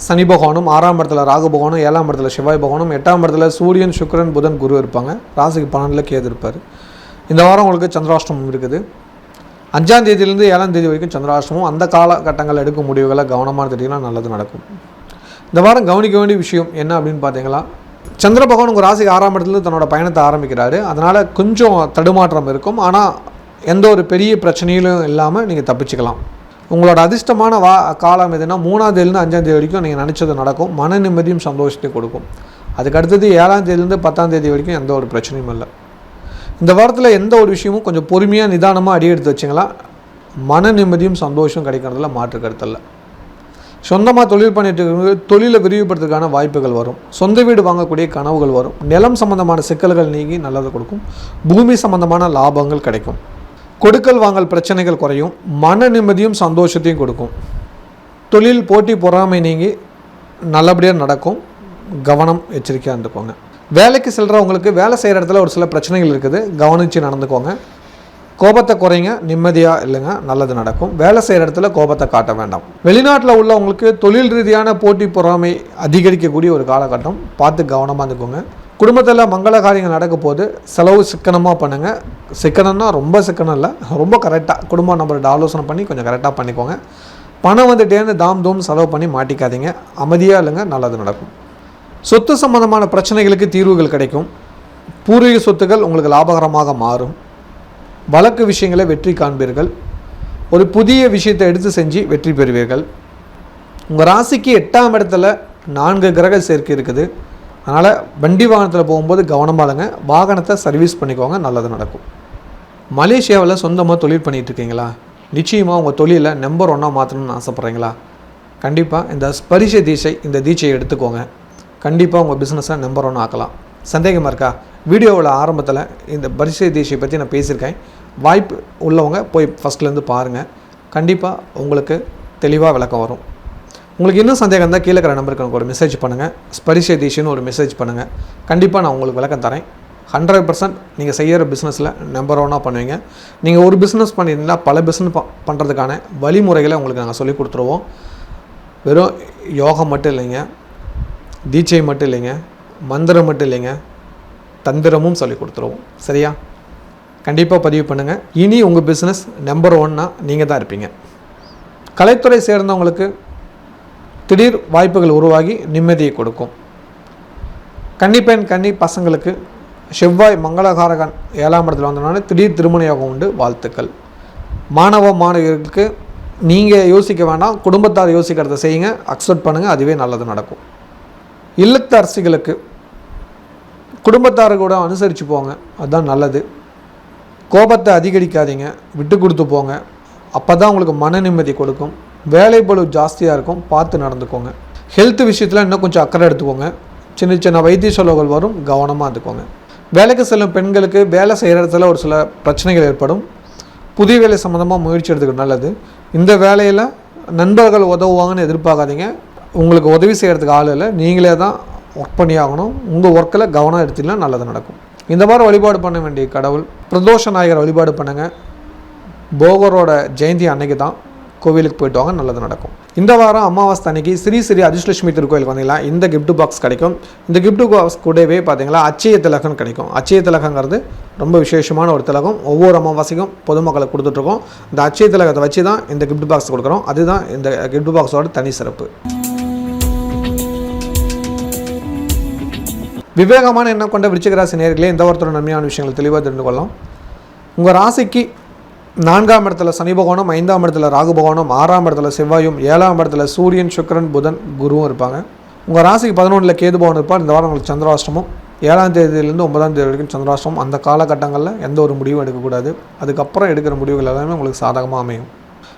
சனி பகவானும், 6ஆம் இடத்துல ராகு பகவானும், 7ஆம் இடத்துல செவ்வாய் பகவானும், 8ஆம் இடத்துல சூரியன் சுக்கிரன் புதன் குரு இருப்பாங்க. ராசிக்கு 12ல் கேது இருப்பார். இந்த வாரம் உங்களுக்கு சந்திராஷ்டமம் இருக்குது. 5ஆம் தேதியிலேருந்து 7ஆம் தேதி வரைக்கும் சந்திராஷ்டமம். அந்த காலகட்டங்கள் எடுக்கும் முடிவுகளை கவனமாக தெரியுங்கன்னா நல்லது நடக்கும். இந்த வாரம் கவனிக்க வேண்டிய விஷயம் என்ன அப்படின்னு பார்த்தீங்களா, சந்திர பகவான் உங்கள் ராசிக்கு 6ஆம் இடத்துல தன்னோட பயணத்தை ஆரம்பிக்கிறாரு. அதனால் கொஞ்சம் தடுமாற்றம் இருக்கும். ஆனால் எந்த ஒரு பெரிய பிரச்சனையிலும் இல்லாமல் நீங்கள் தப்பிச்சுக்கலாம். உங்களோட அதிர்ஷ்டமான காலம் எதுனா 3ஆம் தேதியிலேருந்து 5ஆம் தேதி வரைக்கும் நீங்கள் நினச்சது நடக்கும். மன நிம்மதியும் சந்தோஷத்தையும் கொடுக்கும். அதுக்கு அடுத்தது 7ஆம் தேதியிலேருந்து 10ஆம் தேதி வரைக்கும் எந்த ஒரு பிரச்சனையும் இல்லை. இந்த வாரத்தில் எந்த ஒரு விஷயமும் கொஞ்சம் பொறுமையாக நிதானமாக அடி எடுத்து வச்சிங்களா, மன நிம்மதியும் சந்தோஷம் கிடைக்கிறதுல மாற்று கருத்தல்ல. சொந்தமாக தொழில் பண்ணிட்டு இருக்கிறவங்க தொழிலை விரிவுபடுத்துறதுக்கான வாய்ப்புகள் வரும். சொந்த வீடு வாங்கக்கூடிய கனவுகள் வரும். நிலம் சம்பந்தமான சிக்கல்கள் நீங்கி நல்லது கொடுக்கும். பூமி சம்பந்தமான லாபங்கள் கிடைக்கும். கொடுக்கல் வாங்கல் பிரச்சனைகள் குறையும். மன நிம்மதியும் சந்தோஷத்தையும் கொடுக்கும். தொழில் போட்டி பொறாமை நீங்கி நல்லபடியாக நடக்கும். கவனம் எச்சரிக்கையாக இருந்துக்கோங்க. வேலைக்கு செல்கிறவங்களுக்கு வேலை செய்கிற இடத்துல ஒரு சில பிரச்சனைகள் இருக்குது, கவனித்து நடந்துக்கோங்க. கோபத்தை குறைங்க, நிம்மதியாக இல்லைங்க, நல்லது நடக்கும். வேலை செய்கிற இடத்துல கோபத்தை காட்ட வேண்டாம். வெளிநாட்டில் உள்ளவங்களுக்கு தொழில் ரீதியான போட்டி பொறாமை அதிகரிக்கக்கூடிய ஒரு காலகட்டம், பார்த்து கவனமாக இருந்துக்கோங்க. குடும்பத்தில் மங்கள காரியங்கள் நடக்க போது செலவு சிக்கனமாக பண்ணுங்கள். சிக்கனம்னா ரொம்ப சிக்கனம் இல்லை, ரொம்ப கரெக்டாக குடும்பம் நம்மளோட ஆலோசனை பண்ணி கொஞ்சம் கரெக்டாக பண்ணிக்கோங்க. பணம் வந்துட்டேன்னு தாம் தூம் செலவு பண்ணி மாட்டிக்காதீங்க. அமைதியாக இல்லைங்க, நல்லது நடக்கும். சொத்து சம்பந்தமான பிரச்சனைகளுக்கு தீர்வுகள் கிடைக்கும். பூர்வீக சொத்துக்கள் உங்களுக்கு லாபகரமாக மாறும். வழக்கு விஷயங்களை வெற்றி காண்பீர்கள். ஒரு புதிய விஷயத்தை எடுத்து செஞ்சு வெற்றி பெறுவீர்கள். உங்கள் ராசிக்கு 8ஆம் இடத்துல 4 கிரக சேர்க்கை இருக்குது. அதனால் வண்டி வாகனத்தில் போகும்போது கவனமாக இல்லைங்க. வாகனத்தை சர்வீஸ் பண்ணிக்கோங்க, நல்லது நடக்கும். மலேசியாவில் சொந்தமாக தொழில் பண்ணிகிட்ருக்கீங்களா, நிச்சயமாக உங்கள் தொழிலை நம்பர் 1 மாற்றணும்னு ஆசைப்பட்றீங்களா, கண்டிப்பாக இந்த ஸ்பரிச தீட்சை, இந்த தீட்சையை எடுத்துக்கோங்க. கண்டிப்பாக உங்கள் பிஸ்னஸை நம்பர் 1 ஆக்கலாம். சந்தேகமாக இருக்கா? வீடியோவில் ஆரம்பத்தில் இந்த பரிசை தீட்சை பற்றி நான் பேசியிருக்கேன். வாய்ப்பு உள்ளவங்க போய் ஃபஸ்ட்லேருந்து பாருங்கள். கண்டிப்பாக உங்களுக்கு தெளிவாக விளக்கம் வரும். உங்களுக்கு இன்னும் சந்தேகம் இருந்தால் கீழே இருக்கிற நம்பருக்கு எனக்கு ஒரு மெசேஜ் பண்ணுங்கள். ஸ்பரிசை தீட்சைன்னு ஒரு மெசேஜ் பண்ணுங்கள். கண்டிப்பாக நான் உங்களுக்கு விளக்கம் தரேன். 100% நீங்கள் செய்கிற பிஸ்னஸில் நம்பர் 1 பண்ணுவீங்க. நீங்கள் ஒரு பிஸ்னஸ் பண்ணியிருந்தால் பல பிஸ்னஸ் பண்ணுறதுக்கான வழிமுறைகளை உங்களுக்கு நாங்கள் சொல்லிக் கொடுத்துருவோம். வெறும் யோகம் மட்டும் இல்லைங்க, தீட்சை மட்டும் இல்லைங்க, மந்திரம் மட்டும் இல்லைங்க, தந்திரமும் சொல்லி கொடுத்துருவோம். சரியா? கண்டிப்பாக பதிவு பண்ணுங்கள். இனி உங்கள் பிஸ்னஸ் நம்பர் 1 நீங்கள் தான் இருப்பீங்க. கலைத்துறை சேர்ந்தவங்களுக்கு திடீர் வாய்ப்புகள் உருவாகி நிம்மதியை கொடுக்கும். கன்னிப்பெண் கன்னி பசங்களுக்கு செவ்வாய் மங்களகாரகன் 7ஆம் இடத்துல வந்தனால திடீர் திருமண யோகம் உண்டு. வாழ்த்துக்கள். மாணவர்களுக்கு நீங்கள் யோசிக்க வேண்டாம், குடும்பத்தார் யோசிக்கிறத செய்யுங்க, அக்செப்ட் பண்ணுங்கள், அதுவே நல்லது நடக்கும். இல்லத்தரசிகளுக்கு குடும்பத்தாரை கூட அனுசரித்து போங்க, அதுதான் நல்லது. கோபத்தை அதிகரிக்காதீங்க, விட்டு கொடுத்து போங்க, அப்போ தான் உங்களுக்கு மன நிம்மதி கொடுக்கும். வேலை பளு ஜாஸ்தியாக இருக்கும், பார்த்து நடந்துக்கோங்க. ஹெல்த் விஷயத்தில் இன்னும் கொஞ்சம் அக்கறை எடுத்துக்கோங்க. சின்ன சின்ன வைத்திய செலவுகள் வரும், கவனமாக இருந்துக்கோங்க. வேலைக்கு செல்லும் பெண்களுக்கு வேலை செய்கிற இடத்துல ஒரு சில பிரச்சனைகள் ஏற்படும். புதிய வேலை சம்மந்தமாக முயற்சி எடுத்துக்கிறது நல்லது. இந்த வேலையில் நண்பர்கள் உதவுவாங்கன்னு எதிர்பார்க்காதீங்க. உங்களுக்கு உதவி செய்கிறதுக்கு ஆள் இல்லை, நீங்களே தான் ஒர்க் பண்ணி ஆகணும். உங்கள் ஒர்க்கில் கவனம் எடுத்திங்கன்னா நல்லது நடக்கும். இந்த வாரம் வழிபாடு பண்ண வேண்டிய கடவுள் பிரதோஷ நாயகர் வழிபாடு பண்ணுங்கள். போகரோட ஜெயந்தி அன்னைக்கு தான் கோவிலுக்கு போயிட்டு வாங்க, நல்லது நடக்கும். இந்த வாரம் அமாவாசை அன்னைக்கு ஸ்ரீ ஸ்ரீ அதிர்ஷ்டலட்சுமி திருக்கோயிலுக்கு வந்தீங்களா, இந்த கிஃப்ட் பாக்ஸ் கிடைக்கும். இந்த கிஃப்ட் பாக்ஸ் கூடவே பார்த்தீங்களா அச்சய திலகம் கிடைக்கும். அச்சய திலகங்கிறது ரொம்ப விசேஷமான ஒரு திலகம். ஒவ்வொரு அமாவாசைக்கும் பொதுமக்களுக்கு கொடுத்துட்ருக்கோம். இந்த அச்சய திலகத்தை வச்சு தான் இந்த கிஃப்ட் பாக்ஸ் கொடுக்குறோம். அதுதான் இந்த கிஃப்ட் பாக்ஸோட தனி சிறப்பு. விவேகமான எண்ணம் கொண்ட விருச்சிக ராசி நேயர்களே, இந்த வாரத்தோட நன்மையான விஷயங்களை தெளிவாக தெரிந்து கொள்ளலாம். உங்கள் ராசிக்கு 4ஆம் இடத்துல சனி பகவானும், 5ஆம் இடத்துல ராகு பகவானும், 6ஆம் இடத்துல செவ்வாயும், 7ஆம் இடத்துல சூரியன், சுக்கிரன், புதன், குருவும் இருப்பாங்க. உங்கள் ராசிக்கு 11ல் கேது பகவான் இருப்பார். இந்த வாரம் உங்களுக்கு சந்திராஷ்டமம். 7ஆம் தேதியிலேருந்து 9ஆம் தேதி வரைக்கும் சந்திராஷ்டமம். அந்த காலகட்டங்களில் எந்த ஒரு முடிவும் எடுக்கக்கூடாது. அதுக்கப்புறம் எடுக்கிற முடிவுகள் எல்லாமே உங்களுக்கு சாதகமாக அமையும்.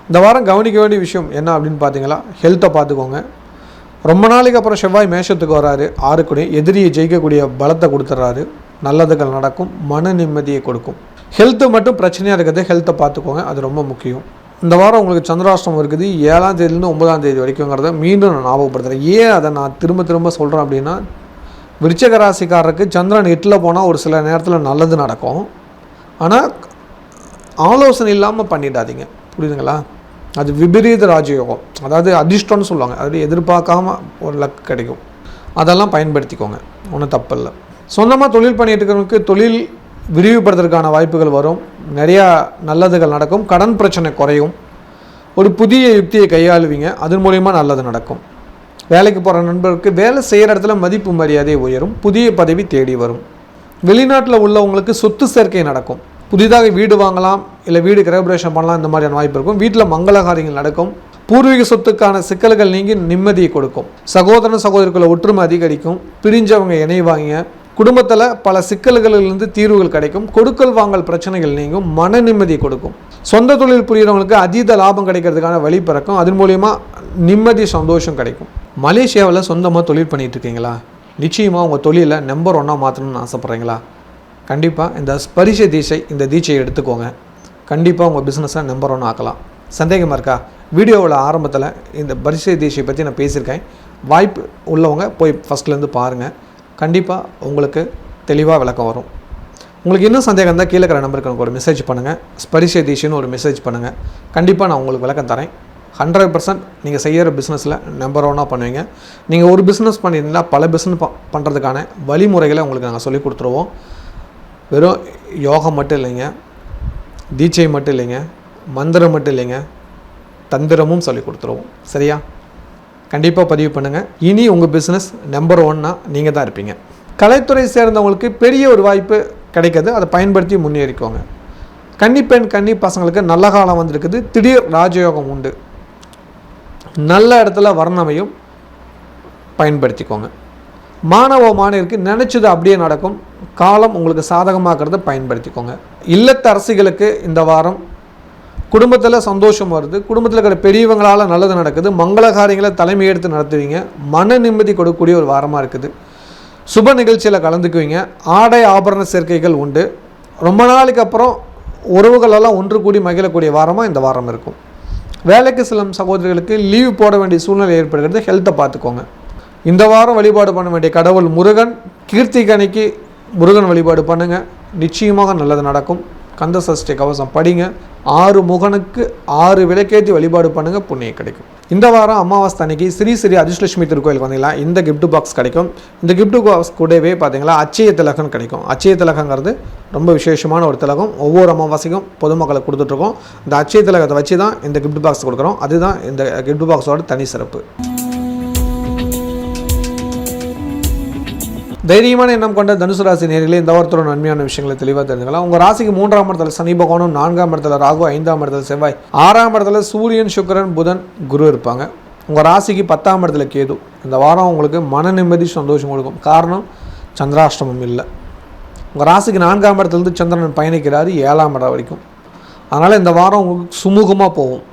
இந்த வாரம் கவனிக்க வேண்டிய விஷயம் என்ன அப்படின்னு பார்த்தீங்களா, ஹெல்த்தை பார்த்துக்கோங்க. ரொம்ப நாளைக்கு அப்புறம் செவ்வாய் மேஷத்துக்கு வராரு. 6 எதிரியை ஜெயிக்கக்கூடிய பலத்தை கொடுத்துட்றாரு. நல்லதுகள் நடக்கும், மன நிம்மதியை கொடுக்கும். ஹெல்த்து மட்டும் பிரச்சனையாக இருக்குது, ஹெல்த்தை பார்த்துக்கோங்க, அது ரொம்ப முக்கியம். இந்த வாரம் உங்களுக்கு சந்திராஷ்டமம் இருக்குது 7ஆம் தேதியிலேருந்து 9ஆம் தேதி வரைக்குங்கிறத மீண்டும் நான் ஞாபகப்படுத்துகிறேன். ஏன் அதை நான் திரும்ப சொல்கிறேன் அப்படின்னா, விருச்சிக ராசிக்காரருக்கு சந்திரன் 8ல் போனால் ஒரு சில நேரத்தில் நல்லது நடக்கும். ஆனால் ஆலோசனை இல்லாமல் பண்ணிடாதீங்க, புரியுதுங்களா? அது விபரீத ராஜயோகம், அதாவது அதிர்ஷ்டம்னு சொல்லுவாங்க. அது எதிர்பார்க்காம ஒரு லக் கிடைக்கும். அதெல்லாம் பயன்படுத்திக்கோங்க, ஒன்றும் தப்பு இல்லை. சொந்தமாக தொழில் பண்ணிட்டு இருக்கிறவங்களுக்கு தொழில் விரிவுபடுத்துறதுக்கான வாய்ப்புகள் வரும். நிறையா நல்லதுகள் நடக்கும். கடன் பிரச்சனை குறையும். ஒரு புதிய யுக்தியை கையாளுவீங்க, அதன் மூலிமா நல்லது நடக்கும். வேலைக்கு போகிற நண்பருக்கு வேலை செய்கிற இடத்துல மதிப்பு மரியாதை உயரும். புதிய பதவி தேடி வரும். வெளிநாட்டில் உள்ளவங்களுக்கு சொத்து சேர்க்கை நடக்கும். புதிதாக வீடு வாங்கலாம், இல்லை வீடு கிரகப்பிரவேசம் பண்ணலாம், இந்த மாதிரியான வாய்ப்பு இருக்கும். வீட்டில் மங்களகாரியங்கள் நடக்கும். பூர்வீக சொத்துக்கான சிக்கல்கள் நீங்கி நிம்மதியை கொடுக்கும். சகோதரன் சகோதரிக்குள்ள ஒற்றுமை அதிகரிக்கும். பிரிஞ்சவங்க இணைவாங்க. குடும்பத்தில் பல சிக்கல்களிலிருந்து தீர்வுகள் கிடைக்கும். கொடுக்கல் வாங்கல் பிரச்சனைகள் நீங்கும். மன நிம்மதியை கொடுக்கும். சொந்த தொழில் புரிகிறவங்களுக்கு அதீத லாபம் கிடைக்கிறதுக்கான வழி பிறக்கும். அதன் மூலிமா நிம்மதி சந்தோஷம் கிடைக்கும். மலேசியாவில் சொந்தமாக தொழில் பண்ணிகிட்டு இருக்கீங்களா? நிச்சயமாக உங்கள் தொழிலை நம்பர் 1 மாற்றணும்னு ஆசைப்பட்றீங்களா? கண்டிப்பாக இந்த ஸ்பரிச தீட்சை, இந்த தீட்சையை எடுத்துக்கோங்க. கண்டிப்பாக உங்கள் பிஸ்னஸை நம்பர் 1 ஆக்கலாம். சந்தேகமாக இருக்கா? வீடியோவில் ஆரம்பத்தில் இந்த பரிசை தீட்சையை பற்றி நான் பேசியிருக்கேன். வாய்ப்பு உள்ளவங்க போய் ஃபஸ்ட்லேருந்து பாருங்கள். கண்டிப்பாக உங்களுக்கு தெளிவாக விளக்கம் வரும். உங்களுக்கு இன்னும் சந்தேகம் இருந்தால் கீழே இருக்கிற நம்பருக்கு எனக்கு ஒரு மெசேஜ் பண்ணுங்கள். ஸ்பரிச தீட்சைன்னு ஒரு மெசேஜ் பண்ணுங்கள். கண்டிப்பாக நான் உங்களுக்கு விளக்கம் தரேன். 100% நீங்கள் செய்கிற பிஸ்னஸில் நம்பர் 1 பண்ணுவீங்க. நீங்கள் ஒரு பிஸ்னஸ் பண்ணியிருந்தால் பல பிஸ்னஸ் பண்ணுறதுக்கான வழிமுறைகளை உங்களுக்கு நாங்கள் சொல்லிக் கொடுத்துருவோம். வெறும் யோகம் மட்டும் இல்லைங்க, தீட்சை மட்டும் இல்லைங்க, மந்திரம் மட்டும் இல்லைங்க, தந்திரமும் சொல்லி கொடுத்துருவோம். சரியா? கண்டிப்பாக பதிவு பண்ணுங்கள். இனி உங்கள் பிஸ்னஸ் நம்பர் 1 நீங்கள் தான் இருப்பீங்க. கலைத்துறை சேர்ந்தவங்களுக்கு பெரிய ஒரு வாய்ப்பு கிடைக்கிது, அதை பயன்படுத்தி முன்னேறிக்கோங்க. கன்னிப்பெண் கன்னி பசங்களுக்கு நல்ல காலம் வந்திருக்குது. திடீர் ராஜயோகம் உண்டு. நல்ல இடத்துல வர்ணமையும் பயன்படுத்திக்கோங்க. மாணவ மாணவருக்கு நினச்சது அப்படியே நடக்கும். காலம் உங்களுக்கு சாதகமாக்கிறத பயன்படுத்திக்கோங்க. இல்லத்தரசிகளுக்கு இந்த வாரம் குடும்பத்தில் சந்தோஷம் வருது. குடும்பத்தில் இருக்கிற பெரியவங்களால் நல்லது நடக்குது. மங்கள காரியங்களை தலைமை எடுத்து நடத்துவீங்க. மன நிம்மதி கொடுக்கக்கூடிய ஒரு வாரமாக இருக்குது. சுப நிகழ்ச்சியில் கலந்துக்குவீங்க. ஆடை ஆபரண சேர்க்கைகள் உண்டு. ரொம்ப நாளைக்கு அப்புறம் உறவுகளெல்லாம் ஒன்று கூடி மகிழக்கூடிய வாரமாக இந்த வாரம் இருக்கும். வேலைக்கு செல்லும் சகோதரிகளுக்கு லீவு போட வேண்டிய சூழ்நிலை ஏற்படுகிறது. ஹெல்த்தை பார்த்துக்கோங்க. இந்த வாரம் வழிபாடு பண்ண வேண்டிய கடவுள் முருகன். கீர்த்திகனிக்கு முருகன் வழிபாடு பண்ணுங்கள், நிச்சயமாக நல்லது நடக்கும். கந்த சஷ்டி கவசம் படிங்க. 6 முகனுக்கு 6 விளக்கேற்றி வழிபாடு பண்ணுங்கள், புண்ணியம் கிடைக்கும். இந்த வாரம் அமாவாசை அன்னைக்கு ஸ்ரீ ஸ்ரீ அதிர்ஷ்டலட்சுமி திருக்கோயிலுக்கு வந்தீங்களா, இந்த கிஃப்ட் பாக்ஸ் கிடைக்கும். இந்த கிஃப்ட் பாக்ஸ் கூடவே பார்த்தீங்களா அச்சய திலகம் கிடைக்கும். அச்சய திலகங்கிறது ரொம்ப விசேஷமான ஒரு திலகம். ஒவ்வொரு அமாவாசைக்கும் பொதுமக்களுக்கு கொடுத்துட்ருக்கோம். இந்த அச்சய திலகத்தை வச்சு தான் இந்த கிஃப்ட் பாக்ஸ் கொடுக்குறோம். அதுதான் இந்த கிஃப்ட் பாக்ஸோட தனி சிறப்பு. தைரியமான எண்ணம் கொண்ட தனுசு ராசி நேயர்களே, இந்த வாரத்தோட நன்மையான விஷயங்களை தெளிவாக தெரிஞ்சுக்கலாம். உங்கள் ராசிக்கு 3ஆம் இடத்துல சனி பகவானும், 4ஆம் இடத்துல ராகு, 5ஆம் இடத்துல செவ்வாய், 6ஆம் இடத்துல சூரியன், சுக்கிரன், புதன், குரு இருப்பாங்க. உங்கள் ராசிக்கு 10ஆம் இடத்துல கேது. இந்த வாரம் உங்களுக்கு மன நிம்மதி சந்தோஷம் கொடுக்கும். காரணம், சந்திராஷ்டமம் இல்லை. உங்கள் ராசிக்கு 4ஆம் இடத்துலேருந்து சந்திரன் பயணிக்கிறாரு 7ஆம் இடம் வரைக்கும். அதனால் இந்த வாரம் உங்களுக்கு சுமூகமாக போகும்.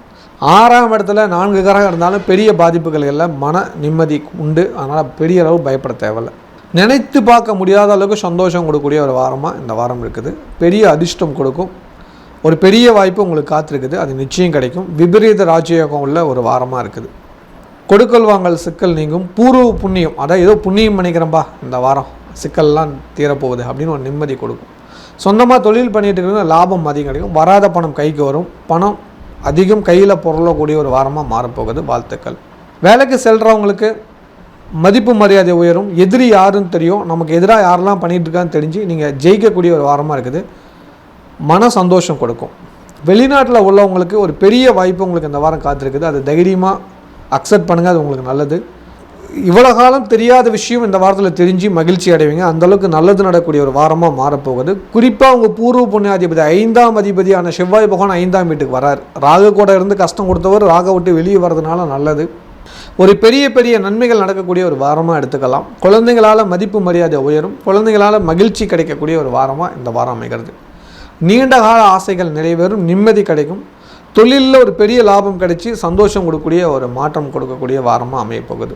6ஆம் இடத்துல 4 கிரகம் இருந்தாலும் பெரிய பாதிப்புகள் இல்லை, மன நிம்மதி உண்டு. அதனால் பெரிய அளவு பயப்பட தேவையில்லை. நினைத்து பார்க்க முடியாத அளவுக்கு சந்தோஷம் கொடுக்கக்கூடிய ஒரு வாரமாக இந்த வாரம் இருக்குது. பெரிய அதிர்ஷ்டம் கொடுக்கும். ஒரு பெரிய வாய்ப்பு உங்களுக்கு காத்திருக்குது, அது நிச்சயம் கிடைக்கும். விபரீத ராஜயோகம் உள்ள ஒரு வாரமாக இருக்குது. கொடுக்கல் வாங்கல் சிக்கல் நீங்கும். பூர்வ புண்ணியம், அதாவது ஏதோ புண்ணியம் பண்ணிக்கிறம்பா இந்த வாரம் சிக்கல்லாம் தீரப்போகுது அப்படின்னு ஒரு நிம்மதி கொடுக்கும். சொந்தமாக தொழில் பண்ணிட்டு இருக்கிறது லாபம் அதிகம் கிடைக்கும். வராத பணம் கைக்கு வரும். பணம் அதிகம் கையில் பொருளக்கூடிய ஒரு வாரமாக மாறப்போகுது. வாழ்த்துக்கள். வேலைக்கு செல்கிறவங்களுக்கு மதிப்பு மரியாதை உயரும். எதிரி யாருன்னு தெரியும். நமக்கு எதிராக யாரெல்லாம் பண்ணிகிட்டு இருக்கான்னு தெரிஞ்சு நீங்கள் ஜெயிக்கக்கூடிய ஒரு வாரமாக இருக்குது. மன சந்தோஷம் கொடுக்கும். வெளிநாட்டில் உள்ளவங்களுக்கு ஒரு பெரிய வாய்ப்பு உங்களுக்கு இந்த வாரம் காத்திருக்குது. அது தைரியமாக அக்செப்ட் பண்ணுங்கள், அது உங்களுக்கு நல்லது. இவ்வளோ காலம் தெரியாத விஷயம் இந்த வாரத்தில் தெரிஞ்சு மகிழ்ச்சி அடைவீங்க. அந்தளவுக்கு நல்லது நடக்கக்கூடிய ஒரு வாரமாக மாறப்போகுது. குறிப்பாக உங்கள் பூர்வ புண்ணியாதிபதி 5ஆம் அதிபதியான செவ்வாய் பகவான் 5ஆம் வீட்டுக்கு வரார். ராகு கூட இருந்து கஷ்டம் கொடுத்தவர் ராக விட்டு வெளியே வர்றதுனால நல்லது. ஒரு பெரிய பெரிய நன்மைகள் நடக்கக்கூடிய ஒரு வாரமாக எடுத்துக்கலாம். குழந்தைகளால் மதிப்பு மரியாதை உயரும். குழந்தைகளால் மகிழ்ச்சி கிடைக்கக்கூடிய ஒரு வாரமாக இந்த வாரம் அமைகிறது. நீண்ட கால ஆசைகள் நிறைவேறும். நிம்மதி கிடைக்கும். தொழிலில் ஒரு பெரிய லாபம் கிடைச்சி சந்தோஷம் கொடுக்கக்கூடிய ஒரு மாற்றம் கொடுக்கக்கூடிய வாரமாக அமையப்போகுது.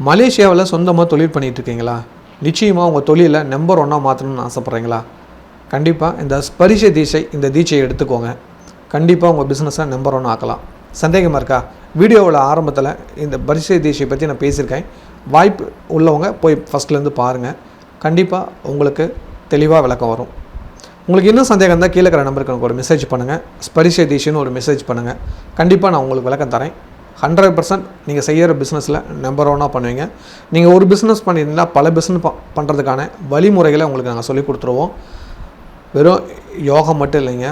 மலேசியாவில் சொந்தமாக தொழில் பண்ணிகிட்டு இருக்கீங்களா? நிச்சயமாக உங்கள் தொழிலை நம்பர் 1 மாற்றணும்னு ஆசைப்பட்றீங்களா? கண்டிப்பாக இந்த ஸ்பரிச தீட்சை, இந்த தீட்சையை எடுத்துக்கோங்க. கண்டிப்பாக உங்கள் பிஸ்னஸை நம்பர் 1 ஆக்கலாம். சந்தேகமாக இருக்கா? வீடியோவில் ஆரம்பத்தில் இந்த பரிசை தீட்சை பற்றி நான் பேசியிருக்கேன். வாய்ப்பு உள்ளவங்க போய் ஃபஸ்ட்லேருந்து பாருங்கள். கண்டிப்பாக உங்களுக்கு தெளிவாக விளக்கம் வரும். உங்களுக்கு இன்னும் சந்தேகம் இருந்தால் கீழே இருக்கிற நம்பருக்கு எனக்கு ஒரு மெசேஜ் பண்ணுங்கள். ஸ்பரிச தீட்சைன்னு ஒரு மெசேஜ் பண்ணுங்கள். கண்டிப்பாக நான் உங்களுக்கு விளக்கம் தரேன். 100% நீங்கள் செய்கிற பிஸ்னஸில் நம்பர் 1 பண்ணுவீங்க. நீங்கள் ஒரு பிஸ்னஸ் பண்ணியிருந்தால் பல பிஸ்னஸ் பண்ணுறதுக்கான வழிமுறைகளை உங்களுக்கு நாங்கள் சொல்லிக் கொடுத்துருவோம். வெறும் யோகம் மட்டும் இல்லைங்க,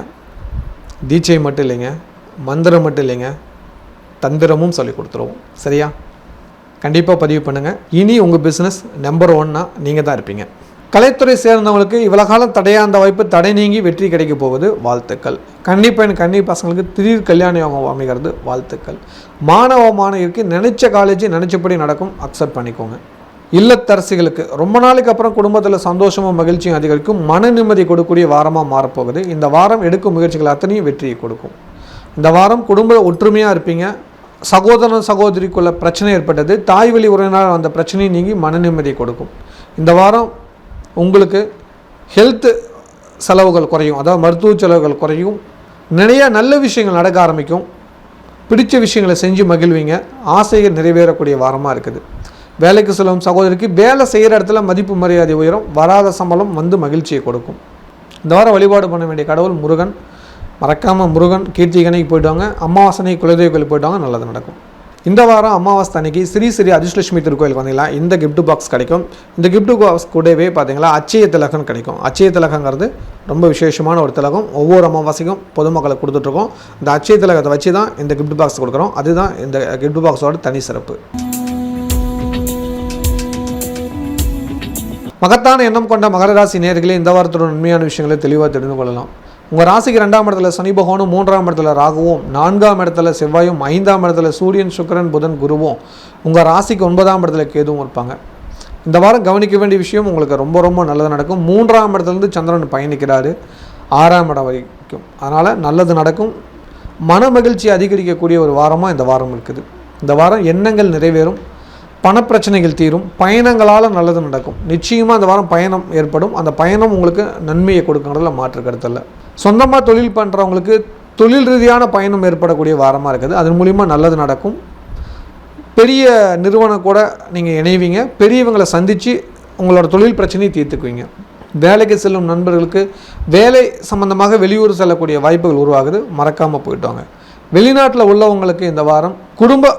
தீட்சை மட்டும் இல்லைங்க, மந்திரம் மட்டும் இல்லைங்க, தந்திரமும் சொல்லிக் கொடுத்துருவோம். சரியா? கண்டிப்பாக பதிவு பண்ணுங்கள். இனி உங்கள் பிஸ்னஸ் நம்பர் 1 நீங்கள் தான் இருப்பீங்க. கலைத்துறை சேர்ந்தவங்களுக்கு இவ்வளோ காலம் தடையாக அந்த வாய்ப்பு தடை நீங்கி வெற்றி கிடைக்க போகுது. வாழ்த்துக்கள். கண்டிப்பாக எனக்கு கன்னி பசங்களுக்கு திடீர் கல்யாண யோகம் அமைகிறது. வாழ்த்துக்கள். மாணவ மாணவியருக்கு நினைச்ச காலேஜ் நினைச்சபடி நடக்கும். அக்செப்ட் பண்ணிக்கோங்க. இல்லத்தரசிகளுக்கு ரொம்ப நாளைக்கு அப்புறம் குடும்பத்தில் சந்தோஷமும் மகிழ்ச்சியும் அதிகரிக்கும். மன நிம்மதி கொடுக்கக்கூடிய வாரமாக மாறப்போகுது. இந்த வாரம் எடுக்கும் முயற்சிகள் அத்தனையும் வெற்றியை கொடுக்கும். இந்த வாரம் குடும்ப ஒற்றுமையாக இருப்பீங்க. சகோதரன் சகோதரிக்குள்ள பிரச்சனை ஏற்பட்டது, தாய் வழி உறவினால் அந்த பிரச்சனையை நீங்கி மன நிம்மதி கொடுக்கும். இந்த வாரம் உங்களுக்கு ஹெல்த்து செலவுகள் குறையும், அதாவது மருத்துவ செலவுகள் குறையும். நிறைய நல்ல விஷயங்கள் நடக்க ஆரம்பிக்கும். பிடிச்ச விஷயங்களை செஞ்சு மகிழ்வீங்க. ஆசைகள் நிறைவேறக்கூடிய வாரமாக இருக்குது. வேலைக்கு செல்லும் சகோதரிக்கு வேலை செய்கிற இடத்துல மதிப்பு மரியாதை உயரும். வராத சம்பளம் வந்து மகிழ்ச்சியை கொடுக்கும். இந்த வாரம் வழிபாடு பண்ண வேண்டிய கடவுள் முருகன். மறக்காமல் முருகன் கீர்த்திகனைக்கு போய்ட்டுவாங்க. அமாவாசனை குலதெய்வ கோயிலுக்கு போய்ட்டுவாங்க. நல்லது நடக்கும். இந்த வாரம் அமாவாசை அன்னைக்கு ஸ்ரீ ஸ்ரீ அதிர்ஷ்டலட்சுமி திருக்கோயிலுக்கு வந்தீங்களா, இந்த கிஃப்ட் பாக்ஸ் கிடைக்கும். இந்த கிஃப்ட் பாக்ஸ் கூடவே பார்த்தீங்களா அச்சய திலகம் கிடைக்கும். அச்சய திலகங்கிறது ரொம்ப விசேஷமான ஒரு திலகம். ஒவ்வொரு அமாவாசைக்கும் பொதுமக்களுக்கு கொடுத்துட்ருக்கோம். இந்த அச்சய திலகத்தை வச்சு தான் இந்த கிஃப்ட் பாக்ஸ் கொடுக்குறோம். அதுதான் இந்த கிஃப்ட் பாக்ஸோட தனி சிறப்பு. மகத்தான எண்ணம் கொண்ட மகர ராசி நேயர்களே, இந்த வாரத்தோட உண்மையான விஷயங்களை தெளிவாக தெரிந்து கொள்ளலாம். உங்கள் ராசிக்கு 2ஆம் இடத்துல சனி பகவானும், 3ஆம் இடத்துல ராகுவும், 4ஆம் இடத்துல செவ்வாயும், 5ஆம் இடத்துல சூரியன் சுக்கிரன் புதன் குருவும், உங்கள் ராசிக்கு 9ஆம் இடத்துல கேதுவும் இருப்பாங்க. இந்த வாரம் கவனிக்க வேண்டிய விஷயம் உங்களுக்கு ரொம்ப ரொம்ப நல்லது நடக்கும். 3ஆம் இடத்துலேருந்து சந்திரன் பயணிக்கிறாரு 6ஆம் இடம் வரைக்கும். அதனால் நல்லது நடக்கும். மன மகிழ்ச்சி அதிகரிக்கக்கூடிய ஒரு வாரமாக இந்த வாரம் இருக்குது. இந்த வாரம் எண்ணங்கள் நிறைவேறும். பணப்பிரச்சனைகள் தீரும். பயணங்களால் நல்லது நடக்கும். நிச்சயமாக அந்த வாரம் பயணம் ஏற்படும். அந்த பயணம் உங்களுக்கு நன்மையை கொடுக்குறதுல மாற்று கருத்தில். சொந்தமாக தொழில் பண்ணுறவங்களுக்கு தொழில் ரீதியான பயணம் ஏற்படக்கூடிய வாரமாக இருக்குது. அதன் மூலிமா நல்லது நடக்கும். பெரிய நிறுவனம் கூட நீங்கள் இணைவீங்க. பெரியவங்களை சந்தித்து உங்களோட தொழில் பிரச்சனையை தீர்த்துக்குவீங்க. வேலைக்கு செல்லும் நண்பர்களுக்கு வேலை சம்பந்தமாக வெளியூர் செல்லக்கூடிய வாய்ப்புகள் உருவாகுது. மறக்காமல் போயிட்டு வாங்க. வெளிநாட்டில் உள்ளவங்களுக்கு இந்த வாரம் குடும்ப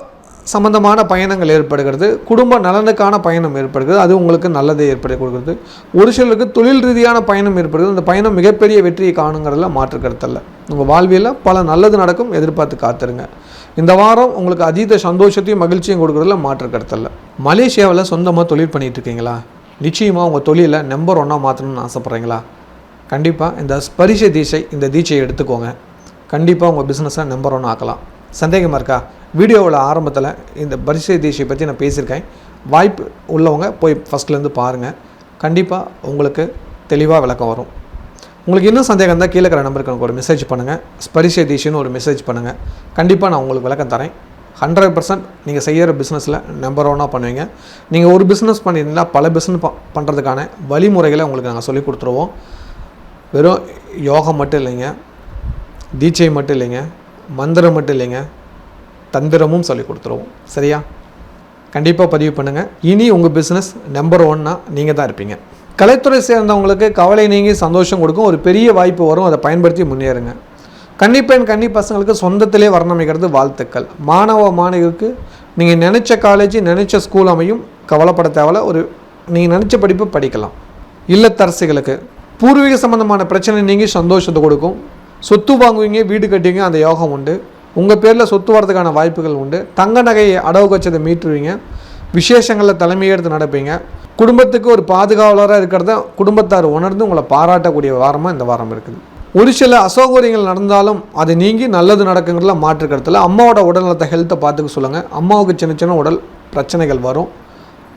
சம்பந்தமான பயணங்கள் ஏற்படுகிறது. குடும்ப நலனுக்கான பயணம் ஏற்படுகிறது. அது உங்களுக்கு நல்லதை ஏற்படுத்தி கொடுக்குறது. ஒரு சிலருக்கு தொழில் ரீதியான பயணம் ஏற்படுகிறது. அந்த பயணம் மிகப்பெரிய வெற்றியை காணுங்கிறதுல மாற்று கருத்தல்ல. உங்கள் வாழ்வியலில் பல நல்லது நடக்கும். எதிர்பார்த்து காத்துருங்க. இந்த வாரம் உங்களுக்கு அதீத சந்தோஷத்தையும் மகிழ்ச்சியும் கொடுக்குறதுல மாற்று கருத்தல்ல. மலேசியாவில் சொந்தமாக தொழில் பண்ணிகிட்டு இருக்கீங்களா? நிச்சயமாக உங்கள் தொழிலை நம்பர் 1 மாற்றணும்னு ஆசைப்பட்றீங்களா? கண்டிப்பாக இந்த ஸ்பரிச தீட்சை, இந்த தீட்சையை எடுத்துக்கோங்க. கண்டிப்பாக உங்கள் பிஸ்னஸை நம்பர் 1 ஆக்கலாம். சந்தேகமாக இருக்கா? வீடியோவில் ஆரம்பத்தில் இந்த பரிசை தீட்சை பற்றி நான் பேசியிருக்கேன். வாய்ப்பு உள்ளவங்க போய் ஃபஸ்ட்லேருந்து பாருங்கள். கண்டிப்பாக உங்களுக்கு தெளிவாக விளக்கம் வரும். உங்களுக்கு இன்னும் சந்தேகம் இருந்தால் கீழே இருக்கிற நம்பருக்கு எனக்கு ஒரு மெசேஜ் பண்ணுங்கள். ஸ்பரிச தீஷைன்னு ஒரு மெசேஜ் பண்ணுங்கள். கண்டிப்பாக நான் உங்களுக்கு விளக்கம் தரேன். 100% நீங்கள் செய்கிற பிஸ்னஸில் நம்பர் 1 பண்ணுவீங்க. நீங்கள் ஒரு பிஸ்னஸ் பண்ணியிருந்தால் பல பிஸ்னஸ் பண்ணுறதுக்கான வழிமுறைகளை உங்களுக்கு நாங்கள் சொல்லிக் கொடுத்துருவோம். வெறும் யோகம் மட்டும் இல்லைங்க, தீட்சை மட்டும் இல்லைங்க, மந்திரம் மட்டும் இல்லைங்க, தந்திரமும் சொல்லி கொடுத்துருவோம். சரியா? கண்டிப்பாக பதிவு பண்ணுங்கள். இனி உங்கள் பிஸ்னஸ் நம்பர் 1 நீங்கள் தான் இருப்பீங்க. கலைத்துறை சேர்ந்தவங்களுக்கு கவலை நீங்கி சந்தோஷம் கொடுக்கும் ஒரு பெரிய வாய்ப்பு வரும். அதை பயன்படுத்தி முன்னேறுங்க. கன்னிப்பெண் கன்னி பசங்களுக்கு சொந்தத்திலே வர்ணமிக்கிறது வாழ்த்துக்கள். மாணவருக்கு நீங்கள் நினச்ச காலேஜ் நினச்ச ஸ்கூல் அமையும், கவலைப்பட தேவையில்ல. நீங்கள் நினச்ச படிப்பு படிக்கலாம். இல்லத்தரசிகளுக்கு பூர்வீக சம்பந்தமான பிரச்சனை நீங்கி சந்தோஷத்தை கொடுக்கும். சொத்து வாங்குவீங்க, வீடு கட்டுவீங்க, அந்த யோகம் உண்டு. உங்கள் பேரில் சொத்து வரதுக்கான வாய்ப்புகள் உண்டு. தங்க நகையை அடவு வச்சதை மீட்டுருவீங்க. விசேஷங்களில் தலைமையெடுத்து நடப்பீங்க. குடும்பத்துக்கு ஒரு பாதுகாவலராக இருக்கிறத குடும்பத்தார் உணர்ந்து உங்களை பாராட்டக்கூடிய வாரமாக இந்த வாரம் இருக்குது. ஒரு சில அசௌகரியங்கள் நடந்தாலும் அது நீங்கி நல்லது நடக்குங்கிறதுல மாற்று கருத்தில். அம்மாவோட உடல்நலத்தை ஹெல்த்தை பார்த்துக்க சொல்லுங்கள். அம்மாவுக்கு சின்ன சின்ன உடல் பிரச்சனைகள் வரும்,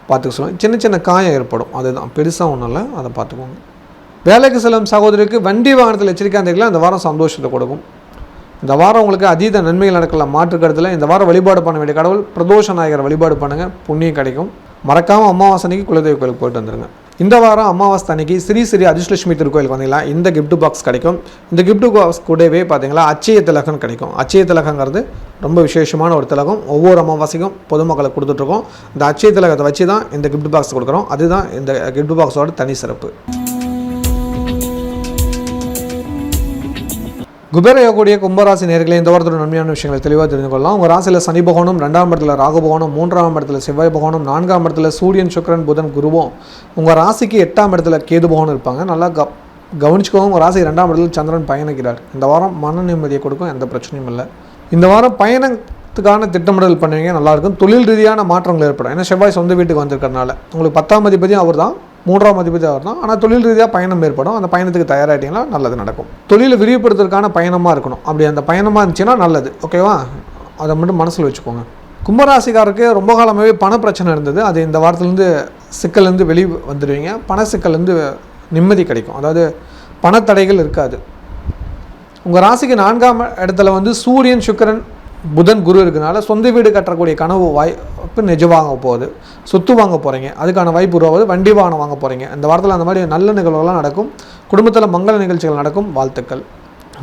பார்த்துக்க சொல்லுங்கள். சின்ன சின்ன காயம் ஏற்படும், அதுதான், பெருசாக ஒன்றும் இல்லை, அதை பார்த்துக்கோங்க. வேலைக்கு செல்லும் சகோதரிக்கு வண்டி வாகனத்தில் எச்சரிக்கையாக இருந்தீங்களா இந்த வாரம் சந்தோஷத்தை கொடுக்கும். இந்த வாரம் உங்களுக்கு அதீத நன்மைகள் நடக்கலாம், மாற்று கருத்தில். இந்த வாரம் வழிபாடு பண்ண வேண்டிய கடவுள் பிரதோஷ நாயகர் வழிபாடு பண்ணுங்கள், புண்ணியம் கிடைக்கும். மறக்காமல் அமாவாசை அன்னைக்கு குலதெய்வ கோயிலுக்கு போயிட்டு வந்துடுங்க. இந்த வாரம் அமாவாசை அன்னைக்கு ஸ்ரீ அதிர்ஷ்டலட்சுமி திருக்கோயிலுக்கு வந்தீங்களா இந்த கிஃப்ட் பாக்ஸ் கிடைக்கும். இந்த கிஃப்ட் பாக்ஸ் கூடவே பார்த்தீங்களா அச்சய திலகம் கிடைக்கும். அச்சய திலகங்கிறது ரொம்ப விசேஷமான ஒரு திலகம். ஒவ்வொரு அமாவாசைக்கும் பொதுமக்களுக்கு கொடுத்துட்ருக்கோம். இந்த அச்சய திலகத்தை வச்சு தான் இந்த கிஃப்ட் பாக்ஸ் கொடுக்குறோம். அதுதான் இந்த கிஃப்ட் பாக்ஸோட தனி சிறப்பு. குபேரயோகக்கூடிய கும்பராசி நேயர்களே, இந்த வாரத்தோட நன்மையான விஷயங்களை தெளிவாக தெரிந்து கொள்ளலாம். உங்கள் ராசியில் சனி பகவானும், 2ஆம் இடத்துல ராகு பகவானும், 3ஆம் இடத்துல செவ்வாய் பகவானும், 4ஆம் இடத்துல சூரியன் சுக்கிரன் புதன் குருவும், உங்கள் ராசிக்கு 8ஆம் இடத்துல கேது பகவானும் இருப்பாங்க. நல்லா கவனிச்சுக்கோங்க. உங்கள் ராசி 2ஆம் இடத்துல சந்திரன் பயணிக்கிறார். இந்த வாரம் மன நிம்மதியை கொடுக்கும், எந்த பிரச்சனையும் இல்லை. இந்த வாரம் பயணத்துக்கான திட்டமிடல் பண்ணுவீங்க, நல்லாயிருக்கும். தொழில் ரீதியான மாற்றங்கள் ஏற்படும். ஏன்னா செவ்வாய் சொந்த வீட்டுக்கு வந்திருக்கிறதுனால உங்களுக்கு 10ஆம் அதிபதியும் அவர் தான், 3ஆம் அதிபதி அவர் தான். ஆனால் தொழில் ரீதியாக பயணம் ஏற்படும். அந்த பயணத்துக்கு தயாராகிட்டீங்கன்னா நல்லது நடக்கும். தொழிலை விரிவுபடுத்துறதுக்கான பயணமாக இருக்கணும். அப்படி அந்த பயணமாக இருந்துச்சுன்னா நல்லது. ஓகேவா? அதை மட்டும் மனசில் வச்சுக்கோங்க. கும்பராசிக்காரருக்கு ரொம்ப காலமாகவே பண பிரச்சனை இருந்தது. அது இந்த வாரத்துலேருந்து சிக்கல்லேருந்து வெளியே வந்துடுவீங்க. பண சிக்கல்லேருந்து நிம்மதி கிடைக்கும். அதாவது பணத்தடைகள் இருக்காது. உங்கள் ராசிக்கு 4ஆம் இடத்துல சூரியன் சுக்கிரன் புதன் குரு இருக்கிறதுனால சொந்த வீடு கட்டக்கூடிய கனவு வாய்ப்பு நிஜமாக போகுது. சொத்து வாங்க போகிறீங்க, அதுக்கான வாய்ப்பு உருவாகுது. வண்டி வாகனம் வாங்க போகிறீங்க. இந்த வாரத்தில் அந்த மாதிரி நல்ல நிகழ்வுகள்லாம் நடக்கும். குடும்பத்தில் மங்கள நிகழ்ச்சிகள் நடக்கும். வாழ்த்துக்கள்.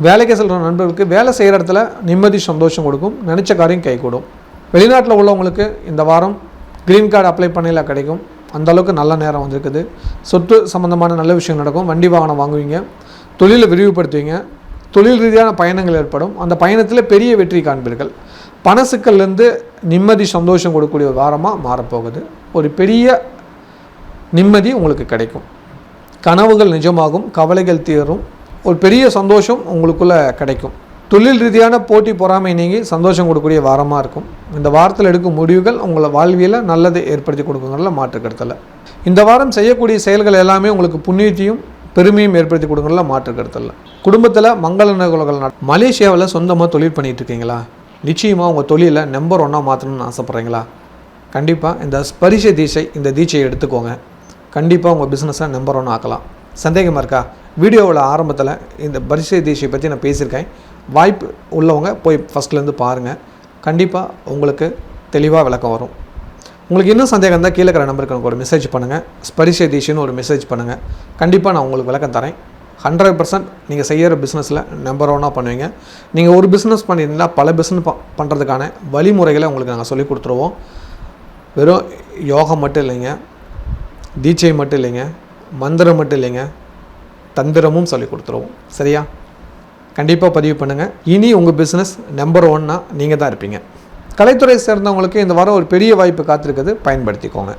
வேலைக்கு செல்கிற நண்பர்களுக்கு வேலை செய்கிற இடத்துல நிம்மதி சந்தோஷம் கொடுக்கும். நினச்ச காரியம் கைகூடும். வெளிநாட்டில் உள்ளவங்களுக்கு இந்த வாரம் க்ரீன் கார்டு அப்ளை பண்ணல கிடைக்கும். அந்தளவுக்கு நல்ல நேரம் வந்திருக்குது. சொத்து சம்மந்தமான நல்ல விஷயம் நடக்கும். வண்டி வாகனம் வாங்குவீங்க. தொழிலை விரிவுபடுத்துவீங்க. தொழில் ரீதியான பயணங்கள் ஏற்படும். அந்த பயணத்தில் பெரிய வெற்றி காண்பீர்கள். பண சிக்கல்லேருந்து நிம்மதி சந்தோஷம் கொடுக்கக்கூடிய ஒரு வாரமாக மாறப்போகுது. ஒரு பெரிய நிம்மதி உங்களுக்கு கிடைக்கும். கனவுகள் நிஜமாகும். கவலைகள் தீரும். ஒரு பெரிய சந்தோஷம் உங்களுக்குள்ளே கிடைக்கும். தொழில் ரீதியான போட்டி பொறாமை நீங்கி சந்தோஷம் கொடுக்கக்கூடிய வாரமாக இருக்கும். இந்த வாரத்தில் எடுக்கும் முடிவுகள் உங்களை வாழ்வியலில் நல்லதை ஏற்படுத்தி கொடுக்குங்கிறதுல மாற்று கருத்தில். இந்த வாரம் செய்யக்கூடிய செயல்கள் எல்லாமே உங்களுக்கு புண்ணியத்தையும் பெருமையும் ஏற்படுத்தி கொடுங்கல மாற்று கருத்தில். குடும்பத்தில் மங்கள நிகழ்வுகள் மலேசியாவில் சொந்தமாக தொழில் பண்ணிகிட்டு இருக்கீங்களா? நிச்சயமாக உங்கள் தொழிலை நம்பர் 1 மாற்றணும்னு ஆசைப்பட்றீங்களா? கண்டிப்பாக இந்த ஸ்பரிச தீட்சை, இந்த தீட்சையை எடுத்துக்கோங்க. கண்டிப்பாக உங்கள் பிஸ்னஸை நம்பர் 1 ஆக்கலாம். சந்தேகமாக இருக்கா? வீடியோவில் ஆரம்பத்தில் இந்த ஸ்பரிச தீட்சை பற்றி நான் பேசியிருக்கேன். வாய்ப்பு உள்ளவங்க போய் ஃபஸ்ட்லேருந்து பாருங்கள். கண்டிப்பாக உங்களுக்கு தெளிவாக விளக்கம் வரும். உங்களுக்கு இன்னும் சந்தேகம் இருந்தால் கீழே இருக்கிற நம்பருக்கு எனக்கு ஒரு மெசேஜ் பண்ணுங்கள். ஸ்பரிச தீட்சைன்னு ஒரு மெசேஜ் பண்ணுங்கள். கண்டிப்பாக நான் உங்களுக்கு விளக்கம் தரேன். 100% நீங்கள் செய்கிற பிஸ்னஸில் நம்பர் 1 பண்ணுவீங்க. நீங்கள் ஒரு பிஸ்னஸ் பண்ணியிருந்தால் பல பிஸ்னஸ் பண்ணுறதுக்கான வழிமுறைகளை உங்களுக்கு நாங்கள் சொல்லிக் கொடுத்துருவோம். வெறும் யோகம் மட்டும் இல்லைங்க, தீட்சை மட்டும் இல்லைங்க, மந்திரம் மட்டும் இல்லைங்க, தந்திரமும் சொல்லி கொடுத்துருவோம். சரியா? கண்டிப்பாக பதிவு பண்ணுங்கள். இனி உங்கள் பிஸ்னஸ் நம்பர் 1 நீங்கள் தான் இருப்பீங்க. கலைத்துறை சேர்ந்தவங்களுக்கு இந்த வாரம் ஒரு பெரிய வாய்ப்பு காத்திருக்குது, பயன்படுத்திக்கோங்க.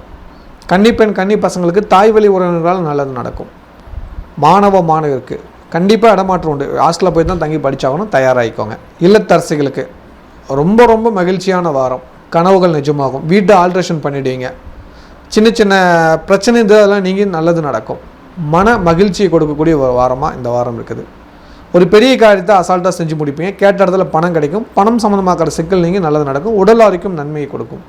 கன்னிப்பெண் கன்னி பசங்களுக்கு தாய் வழி உறவினர்களால் நல்லது நடக்கும். மாணவருக்கு கண்டிப்பாக இடமாற்றம் உண்டு. ஹாஸ்டலில் போய் தான் தங்கி படித்தாகணும், தயாராகிக்கோங்க. இல்லத்தரசிகளுக்கு ரொம்ப ரொம்ப மகிழ்ச்சியான வாரம். கனவுகள் நிஜமாகும். வீட்டை ஆல்ட்ரேஷன் பண்ணிவிடுவீங்க. சின்ன சின்ன பிரச்சனை இதெல்லாம் நீங்கள் நல்லது நடக்கும். மன மகிழ்ச்சியை கொடுக்கக்கூடிய ஒரு வாரமாக இந்த வாரம் இருக்குது. ஒரு பெரிய காரியத்தை அசால்ட்டாக செஞ்சு முடிப்பீங்க. கேட்ட இடத்துல பணம் கிடைக்கும். பணம் சம்மந்தமாக்கிற சிக்கல் நீங்கள் நல்லது நடக்கும். உடல் ஆரோக்கியம் நன்மையை கொடுக்கும்.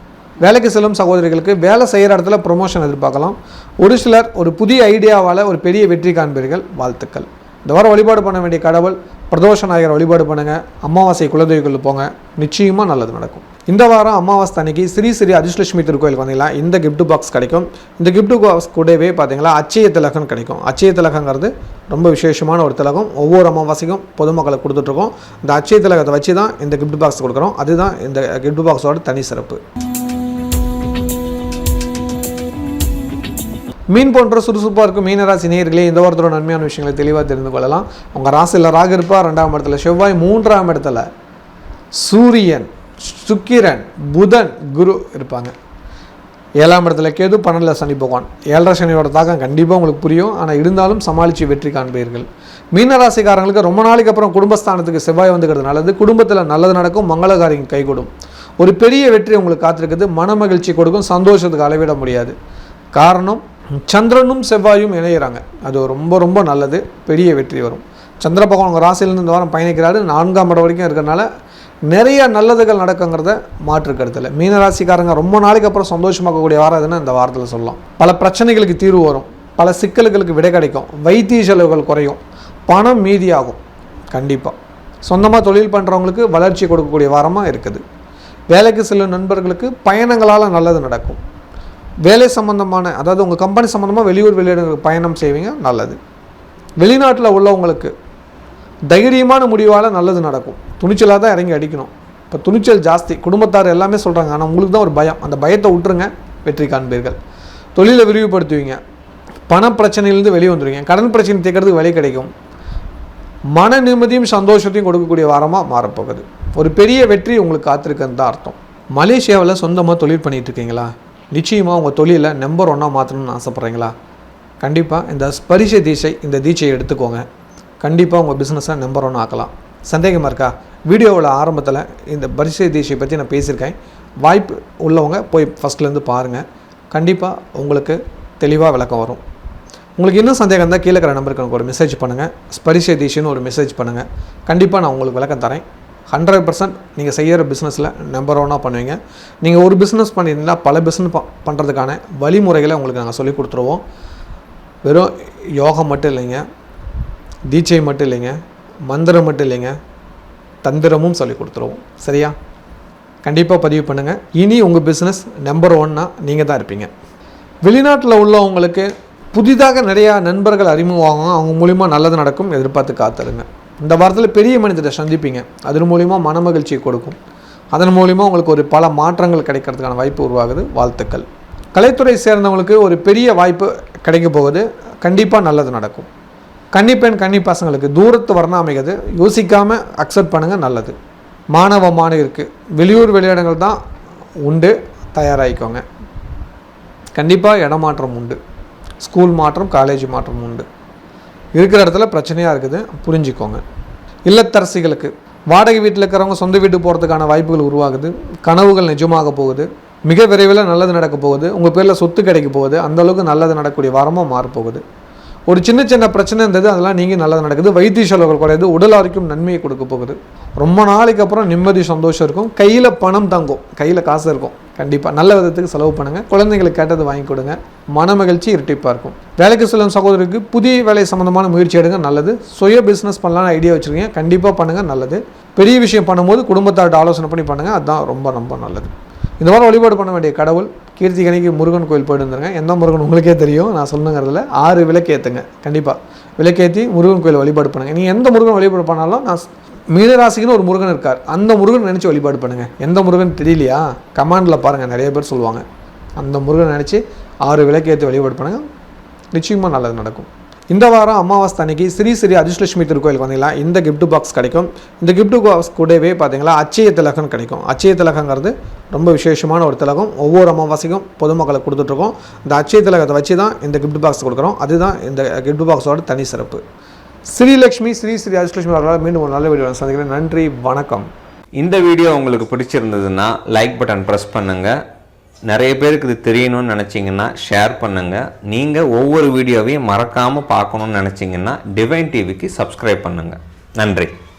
வேலைக்கு செல்லும் சகோதரிகளுக்கு வேலை செய்கிற இடத்துல ப்ரொமோஷன் எதிர்பார்க்கலாம். ஒரு சிலர் ஒரு புதிய ஐடியாவால் ஒரு பெரிய வெற்றி காண்பீர்கள். வாழ்த்துக்கள். இந்த வாரம் வழிபாடு பண்ண வேண்டிய கடவுள் பிரதோஷ நாயகர் வழிபாடு பண்ணுங்கள். அமாவாசை குலதெய்வங்களுக்கு போங்க, நிச்சயமாக நல்லது நடக்கும். இந்த வாரம் அமாவாசை அன்னைக்கு ஸ்ரீ ஸ்ரீ அதிர்ஷ்டலட்சுமி திருக்கோயிலுக்கு வந்தீங்களா இந்த கிஃப்ட் பாக்ஸ் கிடைக்கும். இந்த கிஃப்ட் பாக்ஸ் கூடவே பார்த்தீங்களா அச்சய திலகம் கிடைக்கும். அச்சய திலகங்கிறது ரொம்ப விசேஷமான ஒரு திலகம். ஒவ்வொரு அமாவாசைக்கும் பொதுமக்களுக்கு கொடுத்துட்ருக்கோம். இந்த அச்சய திலகத்தை வச்சு தான் இந்த கிஃப்ட் பாக்ஸ் கொடுக்குறோம். அதுதான் இந்த கிஃப்ட் பாக்ஸோட தனி சிறப்பு. மீன் போன்ற சுறுசுறுப்பாக இருக்கும் மீனராசி நேயர்களே, இந்த வாரத்தோட நன்மையான விஷயங்களை தெளிவாக தெரிந்து கொள்ளலாம். உங்கள் ராசியில் ராகு இருப்பார், 2ஆம் இடத்துல செவ்வாய், 3ஆம் இடத்துல சூரியன், சுக்கிரன், புதன், குரு இருப்பாங்க. 7ஆம் இடத்துல கேது, 12 சனி பகவான். 7.5 சனியோட தாக்கம் கண்டிப்பாக உங்களுக்கு புரியும். ஆனால் இருந்தாலும் சமாளித்து வெற்றி காண்பீர்கள். மீனராசிக்காரங்களுக்கு ரொம்ப நாளைக்கு அப்புறம் குடும்பஸ்தானத்துக்கு செவ்வாய் வந்துக்கிறது நல்லது. குடும்பத்தில் நல்லது நடக்கும், மங்களகாரியம் கைகூடும். ஒரு பெரிய வெற்றி உங்களுக்கு காத்திருக்குது. மன மகிழ்ச்சி கொடுக்கும், சந்தோஷத்துக்கு அளவிட முடியாது. காரணம், சந்திரனும் செவ்வாயும் இணைகிறாங்க. அது ரொம்ப ரொம்ப நல்லது. பெரிய வெற்றி வரும். சந்திர பகவான் உங்கள் ராசியிலேருந்து இந்த வாரம் பயணிக்கிறாரு. 4ஆம் இடம் வரைக்கும் இருக்கிறனால நிறைய நல்லதுகள் நடக்குங்கிறத மாற்றுக்கிறதுல மீனராசிக்காரங்க ரொம்ப நாளைக்கு அப்புறம் சந்தோஷமாக்கக்கூடிய வாரம் எதுன்னா இந்த வாரத்தில் சொல்லலாம். பல பிரச்சனைகளுக்கு தீர்வு வரும், பல சிக்கல்களுக்கு விடை கிடைக்கும், வைத்திய செலவுகள் குறையும், பணம் மீதியாகும். கண்டிப்பாக சொந்தமாக தொழில் பண்ணுறவங்களுக்கு வளர்ச்சி கொடுக்கக்கூடிய வாரமாக இருக்குது. வேலைக்கு செல்லும் நண்பர்களுக்கு பயணங்களால் நல்லது நடக்கும். வேலை சம்மந்தமான, அதாவது உங்கள் கம்பெனி சம்மந்தமாக வெளியூர் வெளியிடங்களுக்கு பயணம் செய்வீங்க, நல்லது. வெளிநாட்டில் உள்ளவங்களுக்கு தைரியமான முடிவால் நல்லது நடக்கும். துணிச்சலாக தான் இறங்கி அடிக்கணும். இப்போ துணிச்சல் ஜாஸ்தி, குடும்பத்தார் எல்லாமே சொல்கிறாங்க. ஆனால் உங்களுக்கு தான் ஒரு பயம். அந்த பயத்தை விட்டுருங்க, வெற்றி காண்பீர்கள். தொழிலை விரிவுபடுத்துவீங்க, பண பிரச்சனையிலேருந்து வெளியே வந்துடுவீங்க, கடன் பிரச்சனை தீர்க்கறதுக்கு வழி கிடைக்கும். மன நிம்மதியும் சந்தோஷத்தையும் கொடுக்கக்கூடிய வாரமாக மாறப்போகுது. ஒரு பெரிய வெற்றி உங்களுக்கு காத்திருக்குன்னு தான் அர்த்தம். மலேசியாவில் சொந்தமாக தொழில் பண்ணிகிட்டு இருக்கீங்களா? நிச்சயமாக உங்கள் தொழிலை நம்பர் 1 மாற்றணும்னு ஆசைப்பட்றீங்களா? கண்டிப்பாக இந்த ஸ்பரிச தீட்சை, இந்த தீட்சையை எடுத்துக்கோங்க. கண்டிப்பாக உங்கள் பிஸ்னஸை நம்பர் 1 ஆக்கலாம். சந்தேகமாக இருக்கா? வீடியோவில் ஆரம்பத்தில் இந்த பரிசை தீட்சை பற்றி நான் பேசியிருக்கேன். வாய்ப்பு உள்ளவங்க போய் ஃபஸ்ட்லேருந்து பாருங்கள். கண்டிப்பாக உங்களுக்கு தெளிவாக விளக்கம் வரும். உங்களுக்கு இன்னும் சந்தேகம் இருந்தால் கீழே இருக்கிற நம்பருக்கு எனக்கு ஒரு மெசேஜ் பண்ணுங்கள். ஸ்பரிச தீட்சைன்னு ஒரு மெசேஜ் பண்ணுங்கள். கண்டிப்பாக நான் உங்களுக்கு விளக்கம் தரேன். 100% நீங்கள் செய்கிற பிஸ்னஸில் நம்பர் 1 பண்ணுவீங்க. நீங்கள் ஒரு பிஸ்னஸ் பண்ணியிருந்தீங்கன்னா பல பிஸ்னஸ் பண்ணுறதுக்கான வழிமுறைகளை உங்களுக்கு நாங்கள் சொல்லிக் கொடுத்துருவோம். வெறும் யோகம் மட்டும் இல்லைங்க, தீட்சை மட்டும் இல்லைங்க, மந்திரம் மட்டும் இல்லைங்க, தந்திரமும் சொல்லிக் கொடுத்துருவோம். சரியா? கண்டிப்பாக பதிவு பண்ணுங்கள். இனி உங்கள் பிஸ்னஸ் நம்பர் 1 நீங்கள் தான் இருப்பீங்க. வெளிநாட்டில் உள்ளவங்களுக்கு புதிதாக நிறையா நண்பர்கள் அறிமுகமாகும். அவங்க மூலிமா நல்லது நடக்கும். எதிர்பார்த்து காத்துருங்க. இந்த வாரத்தில் பெரிய மனிதரை சந்திப்பீங்க. அதன் மூலிமா மன மகிழ்ச்சியை கொடுக்கும். அதன் மூலிமா உங்களுக்கு ஒரு பல மாற்றங்கள் கிடைக்கிறதுக்கான வாய்ப்பு உருவாகுது. வாழ்த்துக்கள். கலைத்துறை சேர்ந்தவங்களுக்கு ஒரு பெரிய வாய்ப்பு கிடைக்க போகுது. கண்டிப்பாக நல்லது நடக்கும். கன்னிப்பெண் கன்னி பசங்களுக்கு தூரத்து வரணம் அமைகிறது. யோசிக்காமல் அக்செப்ட் பண்ணுங்கள், நல்லது. மாணவ மாணவிற்கு வெளியூர் வெளியிடங்கள் தான் உண்டு, தயாராகிக்கோங்க. கண்டிப்பாக இடமாற்றம் உண்டு. ஸ்கூல் மாற்றம், காலேஜ் மாற்றம் உண்டு. இருக்கிற இடத்துல பிரச்சனையாக இருக்குது, புரிஞ்சுக்கோங்க. இல்லத்தரசிகளுக்கு வாடகை வீட்டில் இருக்கிறவங்க சொந்த வீட்டு போகிறதுக்கான வாய்ப்புகள் உருவாகுது. கனவுகள் நிஜமாக போகுது. மிக விரைவில் நல்லது நடக்க போகுது. உங்கள் பேரில் சொத்து கிடைக்க போகுது. அந்தளவுக்கு நல்லது நடக்கக்கூடிய வாரமாக மாறப்போகுது. ஒரு சின்ன சின்ன பிரச்சனை இருந்தது, அதெல்லாம் நீங்கள் நல்லது நடக்குது. வைத்திய செலவுகள் குறையுது. உடல் ஆரோக்கியம் நன்மையை கொடுக்க போகுது. ரொம்ப நாளைக்கு அப்புறம் நிம்மதி சந்தோஷம் இருக்கும். கையில் பணம் தங்கும், கையில் காசு இருக்கும். கண்டிப்பாக நல்ல விதத்துக்கு செலவு பண்ணுங்கள். குழந்தைங்களுக்கு கேட்டது வாங்கி கொடுங்க. மன மகிழ்ச்சி இரட்டிப்பாக இருக்கும். வேலைக்கு செல்லும் சகோதரருக்கு புதிய வேலை சம்மந்தமான முயற்சி எடுங்க, நல்லது. சுய பிஸ்னஸ் பண்ணலான்னு ஐடியா வச்சுருக்கீங்க, கண்டிப்பாக பண்ணுங்கள், நல்லது. பெரிய விஷயம் பண்ணும்போது குடும்பத்தார்ட்ட ஆலோசனை பண்ணி பண்ணுங்கள், அதுதான் ரொம்ப ரொம்ப நல்லது. இந்த வாரம் வழிபாடு பண்ண வேண்டிய கடவுள் கீர்த்திகனைக்கு முருகன் கோயில் போய்ட்டு வந்துருங்க. எந்த முருகன் உங்களுக்கே தெரியும், நான் சொல்லுங்கிறதுல 6 விளக்கேற்றுங்க. கண்டிப்பாக விளக்கேற்றி முருகன் கோயில் வழிபாடு பண்ணுங்கள். நீங்கள் எந்த முருகன் வழிபாடு பண்ணாலும், நான் மீனராசிக்குன்னு ஒரு முருகன் இருக்கார், அந்த முருகன் நினச்சி வழிபாடு பண்ணுங்கள். எந்த முருகன் தெரியலையா? கமாண்டில் பாருங்கள், நிறைய பேர் சொல்லுவாங்க. அந்த முருகன் நினச்சி 6 விளக்கேற்றி வழிபாடு பண்ணுங்கள், நிச்சயமாக நல்லது நடக்கும். இந்த வாரம் அமாவாசை அன்னைக்கு ஸ்ரீ ஸ்ரீ அதிர்ஷ்டலட்சுமி திருக்கோயிலுக்கு வந்தீங்களா இந்த கிஃப்ட் பாக்ஸ் கிடைக்கும். இந்த கிஃப்ட் பாக்ஸ் கூடவே பார்த்தீங்களா அச்சய திலகம் கிடைக்கும். அச்சய திலகங்கிறது ரொம்ப விசேஷமான ஒரு திலகம். ஒவ்வொரு அமாவாசைக்கும் பொதுமக்களுக்கு கொடுத்துட்ருக்கோம். இந்த அச்சய திலகத்தை வச்சு தான் இந்த கிஃப்ட் பாக்ஸ் கொடுக்குறோம். அதுதான் இந்த கிஃப்ட் பாக்ஸோட தனி சிறப்பு. ஸ்ரீலக்ஷ்மி ஸ்ரீ ஸ்ரீ அதிர்ஷ்டலட்சுமி அவர்களால் மீண்டும் ஒரு நல்ல வீடியோ சந்திக்கிறேன். நன்றி, வணக்கம். இந்த வீடியோ உங்களுக்கு பிடிச்சிருந்ததுன்னா லைக் பட்டன் ப்ரெஸ் பண்ணுங்கள். நிறைய பேருக்கு இது தெரியணும்னு நினச்சிங்கன்னா ஷேர் பண்ணுங்கள். நீங்கள் ஒவ்வொரு வீடியோவையும் மறக்காமல் பார்க்கணுன்னு நினச்சிங்கன்னா டிவைன் டிவிக்கு சப்ஸ்கிரைப் பண்ணுங்கள். நன்றி.